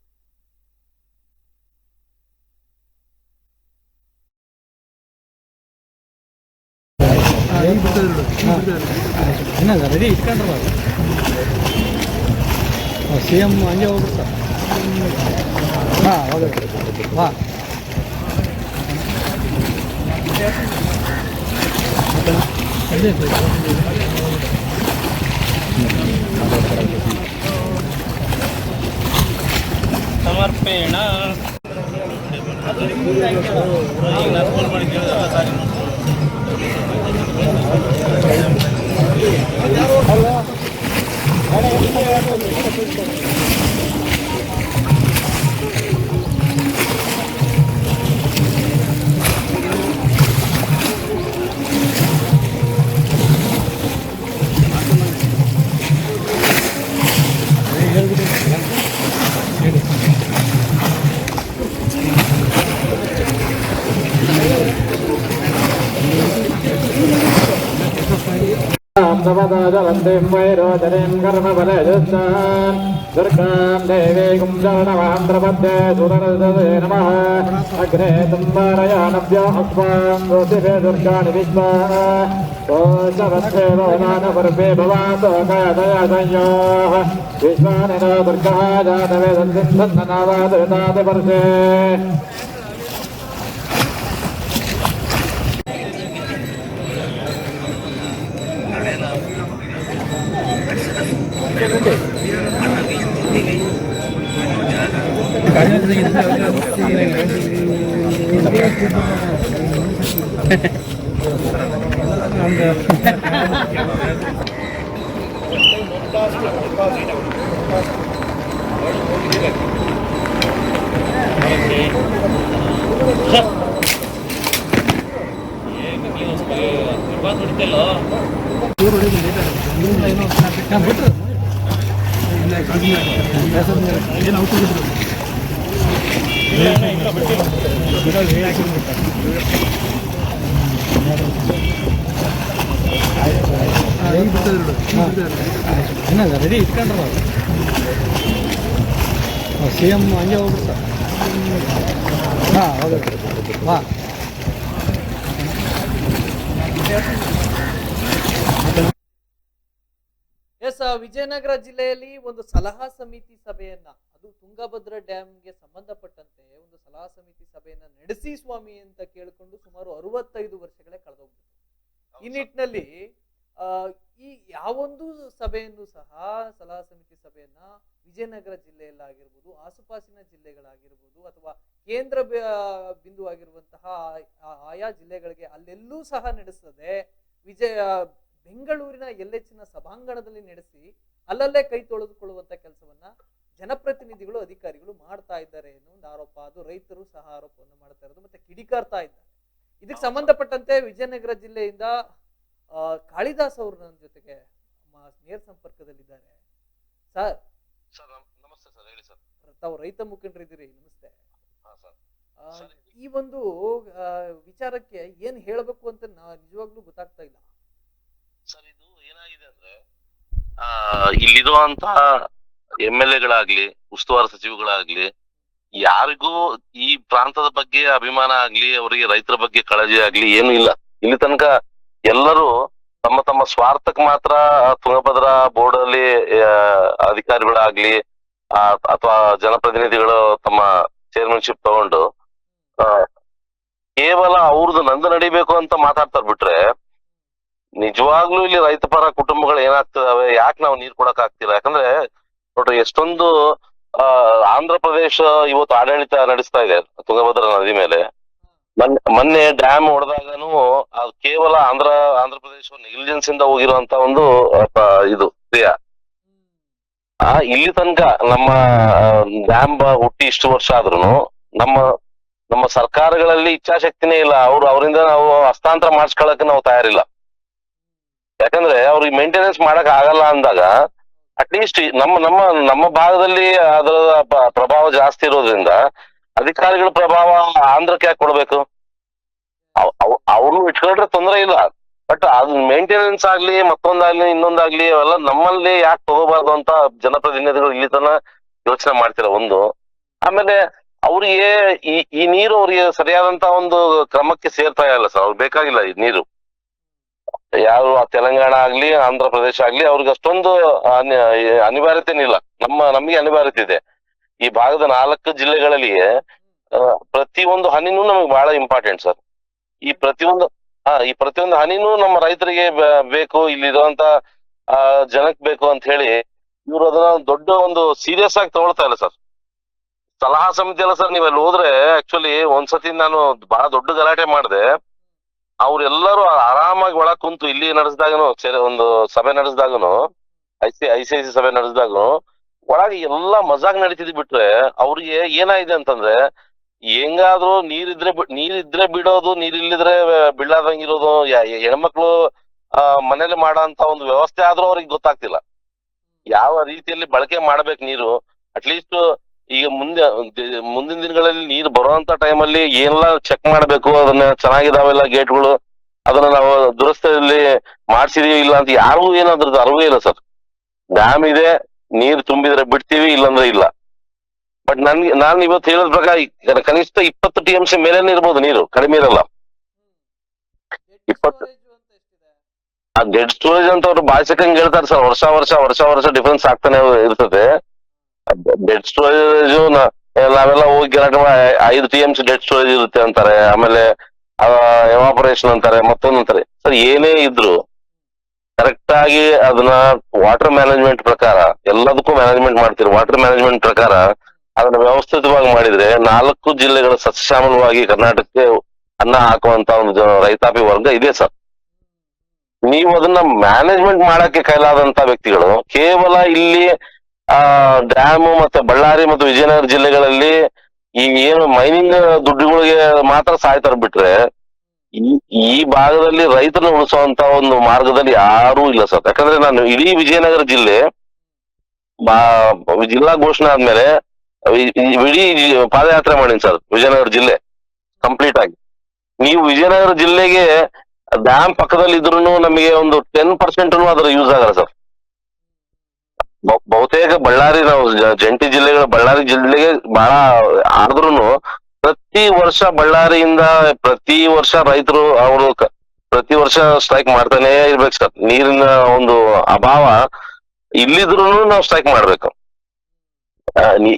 ರೆಡಿ ಇಟ್ಕೊಂಡ್ರ CM ಹಂಗೆ ಹೋಗ್ಬಿಡ್ತಾರೆ. ವಾ ಸಮರ್ಪೇಣ. देवीं शरणमान्द्रपद्ये सुरनदे नमः। अग्रे तुम्बारयानभ्यो अक्वाङ्गोतिभे दुर्गाणि विश्वा कोशवत्सेवो नानपर्वे भवातो कयदयसंयोः विश्वानि न दुर्गः जातवेदन्तिन्धन्ननावादवितादिवर्षे ರೆಡಿ ಇಟ್ಕೊಂಡ್ರ CM ಹಂಗೆ ಹೋಗ್ಬಿಡ್ತಾರೆ. ವಾ ಎಸ್, ವಿಜಯನಗರ ಜಿಲ್ಲೆಯಲ್ಲಿ ಒಂದು ಸಲಹಾ ಸಮಿತಿ ಸಭೆಯನ್ನ, ಅದು ತುಂಗಭದ್ರಾ ಡ್ಯಾಂಗೆ ಸಂಬಂಧಪಟ್ಟಂತೆ ಒಂದು ಸಲಹಾ ಸಮಿತಿ ಸಭೆಯನ್ನ ನಡೆಸಿ ಸ್ವಾಮಿ ಅಂತ ಕೇಳಿಕೊಂಡು ಸುಮಾರು 65 ವರ್ಷಗಳೇ ಕಳೆದೋಗ್ಬಿಟ್ಟು, ಈ ನಿಟ್ಟಿನಲ್ಲಿ ಈ ಯಾವೊಂದು ಸಭೆಯನ್ನು ಸಹ ಸಲಹಾ ಸಮಿತಿ ಸಭೆಯನ್ನ ವಿಜಯನಗರ ಜಿಲ್ಲೆಯಲ್ಲಾಗಿರ್ಬೋದು, ಆಸುಪಾಸಿನ ಜಿಲ್ಲೆಗಳಾಗಿರ್ಬೋದು ಅಥವಾ ಕೇಂದ್ರ ಬಿಂದು ಆಗಿರುವಂತಹ ಆಯಾ ಜಿಲ್ಲೆಗಳಿಗೆ ಅಲ್ಲೆಲ್ಲೂ ಸಹ ನಡೆಸದೆ ಬೆಂಗಳೂರಿನ ಎಲ್ಲೆಚ್ಚಿನ ಸಭಾಂಗಣದಲ್ಲಿ ನಡೆಸಿ ಅಲ್ಲಲ್ಲೇ ಕೈ ತೊಳೆದುಕೊಳ್ಳುವಂತ ಕೆಲಸವನ್ನ ಜನಪ್ರತಿನಿಧಿಗಳು, ಅಧಿಕಾರಿಗಳು ಮಾಡ್ತಾ ಇದ್ದಾರೆ ಅನ್ನೋ ಒಂದು ಆರೋಪ. ಅದು ರೈತರು ಸಹ ಆರೋಪವನ್ನು ಮಾಡ್ತಾ ಇರೋದು ಮತ್ತೆ ಕಿಡಿಕಾರ್ತಾ ಇದ್ದಾರೆ. ಇದಕ್ಕೆ ಸಂಬಂಧಪಟ್ಟಂತೆ ವಿಜಯನಗರ ಜಿಲ್ಲೆಯಿಂದ ಕಾಳಿದಾಸ್ ಅವರು ನನ್ನ ಜೊತೆಗೆ ನೇರ ಸಂಪರ್ಕದಲ್ಲಿದ್ದಾರೆ. ಸರ್ ನಮಸ್ತೆ ಸರ್, ಹೇಳಿ ಸರ್. ತಾವು ರೈತ ಮುಖಂಡರಿದ್ದೀರಿ, ನಮಸ್ತೆ. ಸರ್, ಈ ಒಂದು ವಿಚಾರಕ್ಕೆ ಏನ್ ಹೇಳ್ಬೇಕು ಅಂತ ನಿಜವಾಗ್ಲೂ ಗೊತ್ತಾಗ್ತಾ ಇಲ್ಲ ಸರ್. ಇದು ಏನಾಗಿದೆ ಅಂದ್ರೆ ಇಲ್ಲಿರುವಂತ MLA-ಗಳಾಗ್ಲಿ, ಉಸ್ತುವಾರಿ ಸಚಿವಗಳಾಗ್ಲಿ, ಯಾರಿಗೂ ಈ ಪ್ರಾಂತದ ಬಗ್ಗೆ ಅಭಿಮಾನ ಆಗ್ಲಿ, ಅವರಿಗೆ ರೈತರ ಬಗ್ಗೆ ಕಾಳಜಿ ಆಗ್ಲಿ ಏನು ಇಲ್ಲ. ಇಲ್ಲಿ ತನಕ ಎಲ್ಲರೂ ತಮ್ಮ ತಮ್ಮ ಸ್ವಾರ್ಥಕ್ಕೆ ಮಾತ್ರ ತುಂಗಭದ್ರಾ ಬೋರ್ಡ್ ಅಲ್ಲಿ ಅಧಿಕಾರಿಗಳಾಗ್ಲಿ ಅಥವಾ ಜನಪ್ರತಿನಿಧಿಗಳು ತಮ್ಮ ಚೇರ್ಮನ್ಶಿಪ್ ತಗೊಂಡು ಕೇವಲ ಅವ್ರದ್ದು ನಂದು ನಡಿಬೇಕು ಅಂತ ಮಾತಾಡ್ತಾರ ಬಿಟ್ರೆ, ನಿಜವಾಗ್ಲೂ ಇಲ್ಲಿ ರೈತ ಪರ ಕುಟುಂಬಗಳು ಏನಾಗ್ತದಾವೆ, ಯಾಕೆ ನಾವು ನೀರ್ ಕೊಡಕ್ ಆಗ್ತಿಲ್ಲ? ಯಾಕಂದ್ರೆ ನೋಡ್ರಿ ಎಷ್ಟೊಂದು ಆ ಆಂಧ್ರ ಪ್ರದೇಶ ಇವತ್ತು ಆಡಳಿತ ನಡೆಸ್ತಾ ಇದೆ ತುಂಗಭದ್ರಾ ನದಿ ಮೇಲೆ. ಮೊನ್ನೆ ಡ್ಯಾಮ್ ಹೊಡೆದಾಗನು ಅದು ಕೇವಲ ಆಂಧ್ರ ಪ್ರದೇಶ ನೆಗ್ಲಿಜೆನ್ಸ್ ಇಂದ ಹೋಗಿರುವಂತ ಒಂದು ಇದು ಕ್ರಿಯೆ. ಇಲ್ಲಿ ತನಕ ನಮ್ಮ ಡ್ಯಾಮ್ ಹುಟ್ಟಿ ಇಷ್ಟು ವರ್ಷ ಆದ್ರೂ ನಮ್ಮ ನಮ್ಮ ಸರ್ಕಾರಗಳಲ್ಲಿ ಇಚ್ಛಾಶಕ್ತಿನೇ ಇಲ್ಲ. ಅವರಿಂದ ನಾವು ಹಸ್ತಾಂತರ ಮಾಡಿಸ್ಕೊಳಕ್ ನಾವು ತಯಾರಿಲ್ಲ. ಯಾಕಂದ್ರೆ ಅವ್ರಿಗೆ ಮೇಂಟೆನೆನ್ಸ್ ಮಾಡಕ್ ಆಗಲ್ಲ ಅಂದಾಗ ಅಟ್ಲೀಸ್ಟ್ ನಮ್ಮ ಭಾಗದಲ್ಲಿ ಅದರ ಪ್ರಭಾವ ಜಾಸ್ತಿ ಇರೋದ್ರಿಂದ ಅಧಿಕಾರಿಗಳ ಪ್ರಭಾವ ಆಂಧ್ರಕ್ಕೆ ಯಾಕೆ ಕೊಡ್ಬೇಕು? ಅವ್ರು ಇಟ್ಕೊಂಡ್ರೆ ತೊಂದರೆ ಇಲ್ಲ, ಬಟ್ ಅದ್ ಮೇಂಟೆನೆನ್ಸ್ ಆಗ್ಲಿ ಮತ್ತೊಂದಾಗ್ಲಿ ಇನ್ನೊಂದಾಗ್ಲಿ ಅವೆಲ್ಲ ನಮ್ಮಲ್ಲಿ ಯಾಕೆ ತಗೋಬಾರ್ದು ಅಂತ ಜನಪ್ರತಿನಿಧಿಗಳು ಇಲ್ಲಿ ತನ ಯೋಚನೆ ಮಾಡ್ತಿಲ್ಲ ಒಂದು. ಆಮೇಲೆ ಅವ್ರಿಗೆ ಈ ನೀರು ಅವ್ರಿಗೆ ಸರಿಯಾದಂತ ಒಂದು ಕ್ರಮಕ್ಕೆ ಸೇರ್ತಾ ಇಲ್ಲ ಸರ್. ಅವ್ರಿಗೆ ಬೇಕಾಗಿಲ್ಲ ಈ ನೀರು. ಯಾವ ತೆಲಂಗಾಣ ಆಗ್ಲಿ ಆಂಧ್ರ ಪ್ರದೇಶ ಆಗ್ಲಿ ಅವ್ರಿಗೆ ಅಷ್ಟೊಂದು ಅನಿವಾರ್ಯತೆ ಇಲ್ಲ. ನಮಗೆ ಅನಿವಾರ್ಯತೆ ಇದೆ. ಈ ಭಾಗದ 4 ಜಿಲ್ಲೆಗಳಲ್ಲಿ ಪ್ರತಿಯೊಂದು ಹನಿನೂ ನಮಗೆ ಬಹಳ ಇಂಪಾರ್ಟೆಂಟ್ ಸರ್. ಈ ಪ್ರತಿಯೊಂದು ಹನಿನೂ ನಮ್ಮ ರೈತರಿಗೆ ಬೇಕು, ಇಲ್ಲಿರುವಂತ ಜನಕ್ ಬೇಕು ಅಂತ ಹೇಳಿ ಇವ್ರು ಅದನ್ನ ದೊಡ್ಡ ಒಂದು ಸೀರಿಯಸ್ ಆಗಿ ತಗೊಳ್ತಾ ಇಲ್ಲ ಸರ್. ಸಲಹಾ ಸಮಿತಿ ಅಲ್ಲ ಸರ್, ನೀವ್ ಅಲ್ಲಿ ಹೋದ್ರೆ ಆಕ್ಚುಲಿ ಒಂದ್ಸತಿ ನಾನು ಬಹಳ ದೊಡ್ಡ ಗಲಾಟೆ ಮಾಡಿದೆ. ಅವ್ರೆಲ್ಲರೂ ಆರಾಮಾಗಿ ಒಳಗ್ ಕುಂತು ಇಲ್ಲಿ ನಡೆಸಿದಾಗನು ಒಂದು ಸಭೆ ನಡೆಸಿದಾಗನು ICIC ಸಭೆ ನಡೆಸಿದಾಗನು ಒಳಗೆ ಎಲ್ಲಾ ಮಜಾಗ್ ನಡೀತಿದ್ ಬಿಟ್ರೆ ಅವ್ರಿಗೆ ಏನಾಗಿದೆ ಅಂತಂದ್ರೆ ಹೆಂಗಾದ್ರೂ ನೀರಿದ್ರೆ ಬಿಡೋದು, ನೀರಿಲ್ಲಿದ್ರೆ ಬಿಡಾದಂಗಿರೋದು, ಹೆಣ್ಮಕ್ಳು ಮನೇಲಿ ಮಾಡೋ ಒಂದು ವ್ಯವಸ್ಥೆ ಆದ್ರೂ ಅವ್ರಿಗೆ ಗೊತ್ತಾಗ್ತಿಲ್ಲ ಯಾವ ರೀತಿಯಲ್ಲಿ ಬಳಕೆ ಮಾಡ್ಬೇಕು ನೀರು. ಅಟ್ಲೀಸ್ಟ್ ಈಗ ಮುಂದಿನ ದಿನಗಳಲ್ಲಿ ನೀರು ಬರುವಂತ ಟೈಮಲ್ಲಿ ಏನೆಲ್ಲ ಚೆಕ್ ಮಾಡ್ಬೇಕು, ಅದನ್ನ ಚೆನ್ನಾಗಿದಾವೆಲ್ಲ ಗೇಟ್ಗಳು, ಅದನ್ನ ನಾವು ದುರಸ್ತಿಯಲ್ಲಿ ಮಾಡ್ಸಿದೀವಿ ಇಲ್ಲ ಅಂತ ಯಾರಿಗೂ ಏನಾದ್ರದ್ದು ಅರಿವೇ ಇಲ್ಲ ಸರ್. ಡ್ಯಾಮ್ ಇದೆ, ನೀರು ತುಂಬಿದ್ರೆ ಬಿಡ್ತೀವಿ, ಇಲ್ಲಾಂದ್ರೆ ಇಲ್ಲ. ಬಟ್ ನಾನು ಇವತ್ತು ಹೇಳೋದ್ ಪ್ರಕಾರ ಕನಿಷ್ಠ 20 TMC ಮೇಲೇನೆ ಇರ್ಬೋದು ನೀರು, ಕಡಿಮೆ ಇರಲ್ಲ. 20 ಆ ಡೆಡ್ ಸ್ಟೋರೇಜ್ ಅಂತ ಅವ್ರು ಬಾಯ್ಸಕ್ಕಂಗ್ ಹೇಳ್ತಾರೆ ಸರ್. ವರ್ಷ ಡಿಫ್ರೆನ್ಸ್ ಆಗ್ತಾನೆ ಇರ್ತದೆ. ಡೆಡ್ ಸ್ಟೋರೇಜ್ ನಾವೆಲ್ಲ ಹೋಗಿ ಗಲಾಟೆ 5 TMC ಡೆಡ್ ಸ್ಟೋರೇಜ್ ಇರುತ್ತೆ ಅಂತಾರೆ. ಆಮೇಲೆ ಎವಾಪರೇಷನ್ ಅಂತಾರೆ, ಮತ್ತೊಂದಂತಾರೆ. ಸರ್ ಏನೇ ಇದ್ರು ಕರೆಕ್ಟ್ ಆಗಿ ಅದನ್ನ ವಾಟರ್ ಮ್ಯಾನೇಜ್ಮೆಂಟ್ ಪ್ರಕಾರ ಎಲ್ಲದಕ್ಕೂ ಮ್ಯಾನೇಜ್ಮೆಂಟ್ ಮಾಡ್ತೀರಿ. ವಾಟರ್ ಮ್ಯಾನೇಜ್ಮೆಂಟ್ ಪ್ರಕಾರ ಅದನ್ನ ವ್ಯವಸ್ಥಿತವಾಗಿ ಮಾಡಿದ್ರೆ 4 ಜಿಲ್ಲೆಗಳ ಸಸ್ಯಶ್ಯಾಮಲವಾಗಿ ಕರ್ನಾಟಕಕ್ಕೆ ಅನ್ನ ಹಾಕುವಂತ ಒಂದು ರೈತಾಪಿ ವರ್ಗ ಇದೆ ಸರ್. ನೀವು ಅದನ್ನ ಮ್ಯಾನೇಜ್ಮೆಂಟ್ ಮಾಡಕ್ಕೆ ಕೈಲಾದಂತ ವ್ಯಕ್ತಿಗಳು ಕೇವಲ ಇಲ್ಲಿ ಡ್ಯಾಮ್ ಮತ್ತೆ ಬಳ್ಳಾರಿ ಮತ್ತು ವಿಜಯನಗರ ಜಿಲ್ಲೆಗಳಲ್ಲಿ ಈ ಏನು ಮೈನಿಂಗ್ ದುಡ್ಡುಗಳಿಗೆ ಮಾತ್ರ ಸಾಯ್ತಾರ ಬಿಟ್ರೆ ಈ ಭಾಗದಲ್ಲಿ ರೈತರನ್ನ ಉಳಿಸುವಂತ ಒಂದು ಮಾರ್ಗದಲ್ಲಿ ಯಾರೂ ಇಲ್ಲ ಸರ್. ಯಾಕಂದ್ರೆ ನಾನು ಇಡೀ ವಿಜಯನಗರ ಜಿಲ್ಲೆ ಜಿಲ್ಲಾ ಘೋಷಣೆ ಆದ್ಮೇಲೆ ಇಡೀ ಪಾದಯಾತ್ರೆ ಮಾಡೀನಿ ಸರ್. ವಿಜಯನಗರ ಜಿಲ್ಲೆ ಕಂಪ್ಲೀಟ್ ಆಗಿ. ನೀವು ವಿಜಯನಗರ ಜಿಲ್ಲೆಗೆ ಡ್ಯಾಮ್ ಪಕ್ಕದಲ್ಲಿ ಇದ್ರು ನಮಗೆ ಒಂದು 10% ಅದ್ರ ಯೂಸ್ ಆಗಲ್ಲ ಸರ್. ಬಹುತೇಕ ಬಳ್ಳಾರಿ ನಾವು ಜಂಟಿ ಜಿಲ್ಲೆಗಳು ಬಳ್ಳಾರಿ ಜಿಲ್ಲೆಗೆ ಬಹಳ ಆದ್ರೂನು ಪ್ರತಿ ವರ್ಷ ಬಳ್ಳಾರಿಯಿಂದ ಪ್ರತಿ ವರ್ಷ ರೈತರು ಅವರು ಪ್ರತಿ ವರ್ಷ ಸ್ಟ್ರೈಕ್ ಮಾಡ್ತಾನೆ ಇರ್ಬೇಕು ಸರ್. ನೀರಿನ ಒಂದು ಅಭಾವ ಇಲ್ಲಿದ್ರು ನಾವು ಸ್ಟ್ರೈಕ್ ಮಾಡ್ಬೇಕು.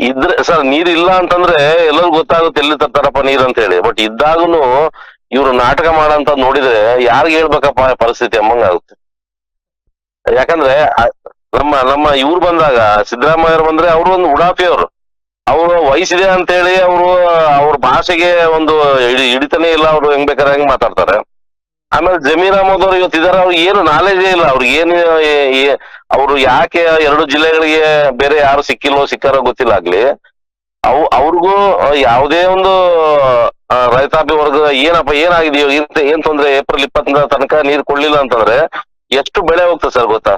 ಇದ್ರೆ ಸರ್ ನೀರ್ ಇಲ್ಲ ಅಂತಂದ್ರೆ ಎಲ್ಲರಿಗೂ ಗೊತ್ತಾಗುತ್ತೆ ಎಲ್ಲಿ ತರ್ತಾರಪ್ಪ ನೀರ್ ಅಂತ ಹೇಳಿ. ಬಟ್ ಇದ್ದಾಗನು ಇವ್ರು ನಾಟಕ ಮಾಡಂತ ನೋಡಿದ್ರೆ ಯಾರಿಗೆ ಹೇಳ್ಬೇಕಪ್ಪ ಪರಿಸ್ಥಿತಿ ಅಮ್ಮಂಗಾಗುತ್ತೆ. ಯಾಕಂದ್ರೆ ನಮ್ಮ ಇವ್ರು ಬಂದಾಗ ಸಿದ್ದರಾಮಯ್ಯರು ಬಂದ್ರೆ ಅವರು ಒಂದು ಉಡಾಫಿ. ಅವರು ವಯಸ್ಸಿದೆ ಅಂತ ಹೇಳಿ ಅವ್ರ ಭಾಷೆಗೆ ಒಂದು ಹಿಡಿತಾನೆ ಇಲ್ಲ. ಅವ್ರು ಹೆಂಗ್ ಬೇಕಾದ್ರೆ ಹೆಂಗ್ ಮಾತಾಡ್ತಾರೆ. ಆಮೇಲೆ ಜಮೀರ್ ಅಹಮದ್ ಅವ್ರು ಇವತ್ತಿದ್ದಾರೆ, ಅವ್ರಿಗೆ ಏನು ನಾಲೆಜೇ ಇಲ್ಲ. ಅವ್ರಿಗೆ ಏನು ಅವ್ರು ಯಾಕೆ 2 ಜಿಲ್ಲೆಗಳಿಗೆ ಬೇರೆ ಯಾರು ಸಿಕ್ಕಾರೋ ಗೊತ್ತಿಲ್ಲ ಆಗ್ಲಿ. ಅವ್ರಿಗೂ ಯಾವುದೇ ಒಂದು ರೈತಾಪಿ ವರ್ಗ ಏನಪ್ಪ ಏನಾಗಿದೆಯೋ ಏನ್ ತೊಂದ್ರೆ, ಏಪ್ರಿಲ್ 20 ತನಕ ನೀರು ಕೊಡ್ಲಿಲ್ಲ ಅಂತಂದ್ರೆ ಎಷ್ಟು ಬೆಳೆ ಹೋಗ್ತದೆ ಸರ್ ಗೊತ್ತಾ?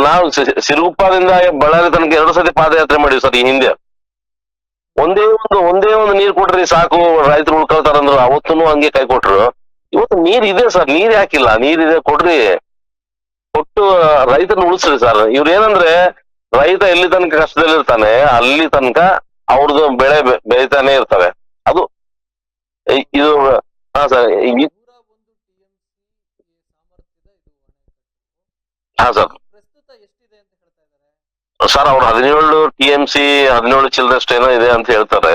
ನಾವು ಸಿರುಗುಪ್ಪದಿಂದ ಬಳ್ಳಾರಿ ತನಕ 2 ಸತಿ ಪಾದಯಾತ್ರೆ ಮಾಡಿವಿ ಸರ್ ಈ ಹಿಂದೆ. ಒಂದೇ ಒಂದು ನೀರ್ ಕೊಟ್ರಿ ಸಾಕು ರೈತರು ಉಳ್ಕೊಳ್ತಾರಂದ್ರು. ಅವತ್ತೂ ಹಂಗೆ ಕೈ ಕೊಟ್ರು. ಇವತ್ತು ನೀರ್ ಇದೆ ಸರ್, ನೀರ್ ಯಾಕಿಲ್ಲ? ನೀರಿದೆ, ಕೊಟ್ರಿ, ಕೊಟ್ಟು ರೈತನ ಉಳಿಸ್ರಿ ಸರ್. ಇವ್ರ ಏನಂದ್ರೆ ರೈತ ಎಲ್ಲಿ ತನಕ ಕಷ್ಟದಲ್ಲಿರ್ತಾನೆ ಅಲ್ಲಿ ತನಕ ಅವ್ರದ್ದು ಬೆಳೆ ಬೆಳಿತಾನೆ ಇರ್ತವೆ. ಅದು ಇದು ಸರ್. ಸರ್ ಸರ್ ಅವ್ರು 17 TMC 17 ಚಿಲ್ಲರಷ್ಟು ಏನೋ ಇದೆ ಅಂತ ಹೇಳ್ತಾರೆ.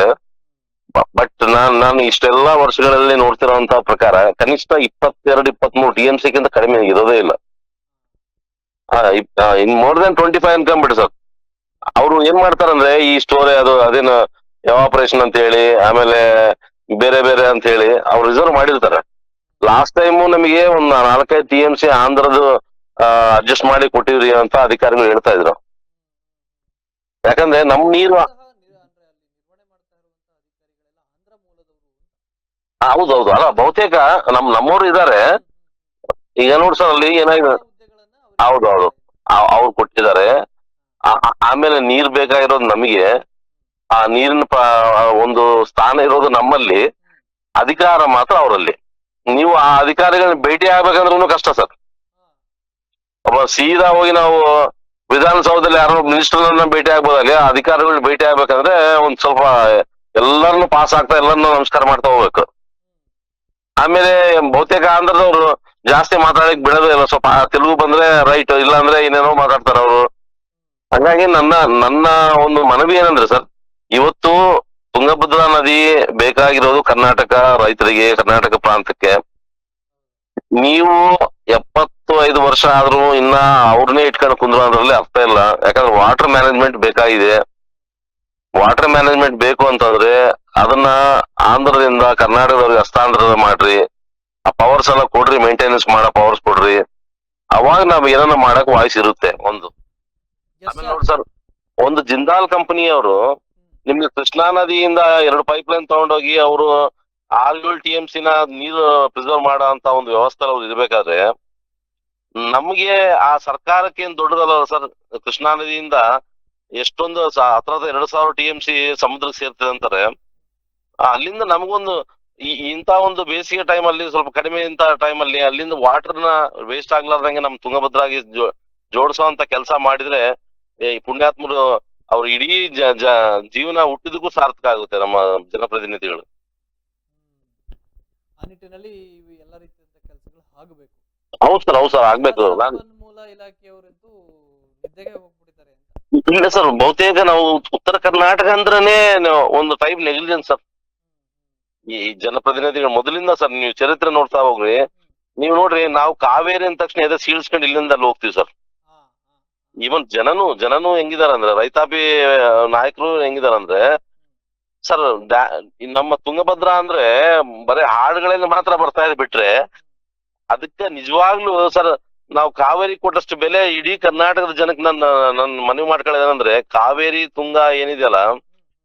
ಬಟ್ ನಾನು ಇಷ್ಟೆಲ್ಲಾ ವರ್ಷಗಳಲ್ಲಿ ನೋಡ್ತಿರೋಂತ ಪ್ರಕಾರ ಕನಿಷ್ಠ 22-23 TMC ಗಿಂತ ಕಡಿಮೆ ಇರೋದೇ ಇಲ್ಲ. ಇನ್ ಮೋರ್ ದನ್ 25 ಅನ್ಕೊಂಬಿಡಿ ಸರ್. ಅವರು ಏನ್ ಮಾಡ್ತಾರಂದ್ರೆ ಈ ಸ್ಟೋರಿ ಅದೇನು ಎವಾಪರೇಷನ್ ಅಂತ ಹೇಳಿ ಆಮೇಲೆ ಬೇರೆ ಬೇರೆ ಅಂತ ಹೇಳಿ ಅವ್ರು ರಿಸರ್ವ್ ಮಾಡಿರ್ತಾರೆ. ಲಾಸ್ಟ್ ಟೈಮು ನಮಗೆ ಒಂದ್ 4-5 TMC ಆಂಧ್ರದ್ದು ಅಡ್ಜಸ್ಟ್ ಮಾಡಿ ಕೊಟ್ಟಿವ್ರಿ ಅಂತ ಅಧಿಕಾರಿಗಳು ಹೇಳ್ತಾ ಇದ್ರು. ಯಾಕಂದ್ರೆ ನಮ್ ನೀರು ಅಂದ್ರೆ ಅಲ್ಲಿ ನಿರ್ವಹಣೆ ಮಾಡ್ತಾ ಇರುವಂತಹ ಅಧಿಕಾರಿಗಳೆಲ್ಲ ಆಂಧ್ರ ಮೂಲದವರು. ಹೌದೌದು, ಅಲ್ಲ ಬಹುತೇಕ ನಮ್ಮವ್ರು ಇದಾರೆ. ಈಗ ನೋಡಿ ಸರ್ ಅಲ್ಲಿ ಏನಾಗಿದೆ, ಹುದ್ದೆಗಳನ್ನ ಹೌದೌದು ಅವ್ರು ಕೊಟ್ಟಿದ್ದಾರೆ. ಆಮೇಲೆ ನೀರ್ ಬೇಕಾಗಿರೋದು ನಮಗೆ, ಆ ನೀರಿನ ಒಂದು ಸ್ಥಾನ ಇರೋದು ನಮ್ಮಲ್ಲಿ, ಅಧಿಕಾರ ಮಾತ್ರ ಅವರಲ್ಲಿ. ನೀವು ಆ ಅಧಿಕಾರಿಗಳನ್ನ ಭೇಟಿ ಆಗ್ಬೇಕಂದ್ರೂ ಕಷ್ಟ ಸರ್. ಒಬ್ಬ ಸೀದಾ ಹೋಗಿ ನಾವು ವಿಧಾನಸೌಧದಲ್ಲಿ ಯಾರೋ ಮಿನಿಸ್ಟರ್ನ ಭೇಟಿ ಆಗ್ಬೋದಲ್ಲಿ, ಆ ಅಧಿಕಾರಿಗಳನ್ನ ಭೇಟಿ ಆಗ್ಬೇಕಂದ್ರೆ ಒಂದ್ ಸ್ವಲ್ಪ ಎಲ್ಲರನ್ನು ಪಾಸ್ ಆಗ್ತಾ ಎಲ್ಲರನ್ನು ನಮಸ್ಕಾರ ಮಾಡ್ತಾ ಹೋಗ್ಬೇಕು. ಆಮೇಲೆ ಬಹುತೇಕ ಆಂಧ್ರದವ್ರು ಜಾಸ್ತಿ ಮಾತಾಡಕ್ ಬಿಡೋದೇ ಇಲ್ಲ. ಸ್ವಲ್ಪ ತೆಲುಗು ಬಂದ್ರೆ ರೈಟ್, ಇಲ್ಲ ಅಂದ್ರೆ ಏನೇನೋ ಮಾತಾಡ್ತಾರ ಅವರು. ಹಾಗಾಗಿ ನನ್ನ ಒಂದು ಮನವಿ ಏನಂದ್ರೆ ಸರ್, ಇವತ್ತು ತುಂಗಭದ್ರಾ ನದಿ ಬೇಕಾಗಿರೋದು ಕರ್ನಾಟಕ ರೈತರಿಗೆ, ಕರ್ನಾಟಕ ಪ್ರಾಂತಕ್ಕೆ. ನೀವು 75 ವರ್ಷ ಆದ್ರೂ ಇನ್ನ ಅವ್ರನ್ನೇ ಇಟ್ಕೊಂಡು ಕುಂದ್ರೋದ್ರಲ್ಲಿ ಅರ್ಥ ಇಲ್ಲ. ಯಾಕಂದ್ರೆ ವಾಟರ್ ಮ್ಯಾನೇಜ್ಮೆಂಟ್ ಬೇಕಾಗಿದೆ. ವಾಟರ್ ಮ್ಯಾನೇಜ್ಮೆಂಟ್ ಬೇಕು ಅಂತಂದ್ರೆ ಅದನ್ನ ಆಂಧ್ರದಿಂದ ಕರ್ನಾಟಕದವ್ರಿಗೆ ಹಸ್ತಾಂತರ ಮಾಡ್ರಿ, ಆ ಪವರ್ಸ್ ಎಲ್ಲ ಕೊಡ್ರಿ, ಮೇಂಟೆನೆನ್ಸ್ ಮಾಡೋ ಪವರ್ಸ್ ಕೊಡ್ರಿ. ಅವಾಗ ನಾವ್ ಏನನ್ನ ಮಾಡಕ್ ವಾಯ್ಸ್ ಇರುತ್ತೆ ಒಂದು. ಆಮೇಲೆ ನೋಡಿ ಸರ್, ಒಂದು ಜಿಂದಾಲ್ ಕಂಪನಿಯವರು ನಿಮ್ಗೆ ಕೃಷ್ಣಾ ನದಿಯಿಂದ 2 ಪೈಪ್ ಲೈನ್ ತಗೊಂಡೋಗಿ ಅವರು 6-7 TMC ನೀರು ಪ್ರಿಸರ್ವ್ ಮಾಡೋ ಅಂತ ಒಂದು ವ್ಯವಸ್ಥೆ ಅವ್ರು ಇರ್ಬೇಕಾದ್ರೆ, ನಮ್ಗೆ ಆ ಸರ್ಕಾರಕ್ಕೆ ಏನ್ ದೊಡ್ಡದಲ್ಲ ಸರ್. ಕೃಷ್ಣಾ ನದಿಯಿಂದ ಎಷ್ಟೊಂದು ಹತ್ರ 2,000 TMC ಸಮುದ್ರಕ್ಕೆ ಸೇರ್ತದೆ ಅಂತಾರೆ. ಅಲ್ಲಿಂದ ನಮಗೊಂದು ಇಂತ ಒಂದು ಬೇಸಿಗೆ ಟೈಮ್ ಅಲ್ಲಿ ಸ್ವಲ್ಪ ಕಡಿಮೆ ಇಂತ ಟೈಮ್ ಅಲ್ಲಿ ಅಲ್ಲಿಂದ ವಾಟರ್ನ ವೇಸ್ಟ್ ಆಗ್ಲಾರ್ದಂಗೆ ನಮ್ ತುಂಗಭದ್ರಾಗಿ ಜೋಡಿಸುವಂತ ಕೆಲಸ ಮಾಡಿದ್ರೆ ಈ ಪುಣ್ಯಾತ್ಮರು ಅವ್ರ ಇಡೀ ಜೀವನ ಹುಟ್ಟಿದಕ್ಕೂ ಸಾರ್ಥಕ ಆಗುತ್ತೆ ನಮ್ಮ ಜನಪ್ರತಿನಿಧಿಗಳು. ಆ ನಿಟ್ಟಿನಲ್ಲಿ ಎಲ್ಲ ರೀತಿಯಾದ ಕೆಲಸಗಳು ಆಗಬೇಕು. ಹೌದು ಸರ್ ಆಗ್ಬೇಕು. ಸಂಪನ್ಮೂಲ ಇಲಾಖೆಯವರಂತೂ ನಿದ್ದೆಗೆ ಹೋಗ್ಬಿಟ್ಟಿದ್ದಾರೆ ಅಂತ. ಇಲ್ಲ ಸರ್, ಬಹುತೇಕ ನಾವು ಉತ್ತರ ಕರ್ನಾಟಕ ಅಂದ್ರೇನೆ ಒಂದು ಟೈಪ್ ನೆಗ್ಲಿಜೆನ್ಸ್ ಸರ್. ಈ ಜನಪ್ರತಿನಿಧಿಗಳು ಮೊದಲಿಂದ ಸರ್, ನೀವು ಚರಿತ್ರೆ ನೋಡ್ತಾ ಹೋಗ್ರಿ, ನೀವು ನೋಡ್ರಿ, ನಾವು ಕಾವೇರಿ ಅಂದ ತಕ್ಷಣ ಎದೆ ಸೀಳ್ಸ್ಕೊಂಡು ಇಲ್ಲಿಂದ ಅಲ್ಲಿ ಹೋಗ್ತೀವಿ ಸರ್. ಈವನ್ ಜನನು ಹೆಂಗಿದಾರಂದ್ರೆ, ರೈತಾಪಿ ನಾಯಕರು ಹೆಂಗಿದಾರಂದ್ರೆ ಸರ್, ನಮ್ಮ ತುಂಗಭದ್ರಾ ಅಂದ್ರೆ ಬರೀ ಹಾಡುಗಳಲ್ಲಿ ಮಾತ್ರ ಬರ್ತಾ ಇದೆ ಬಿಟ್ರೆ, ಅದಕ್ಕೆ ನಿಜವಾಗ್ಲೂ ಸರ್ ನಾವು ಕಾವೇರಿ ಕೊಟ್ಟಷ್ಟು ಬೆಲೆ ಇಡೀ ಕರ್ನಾಟಕದ ಜನಕ್ಕೆ ನನ್ನ ಮನವಿ ಮಾಡ್ಕೊಳ್ಳೋದೇನಂದ್ರೆ, ಕಾವೇರಿ ತುಂಗ ಏನಿದೆಯಲ್ಲ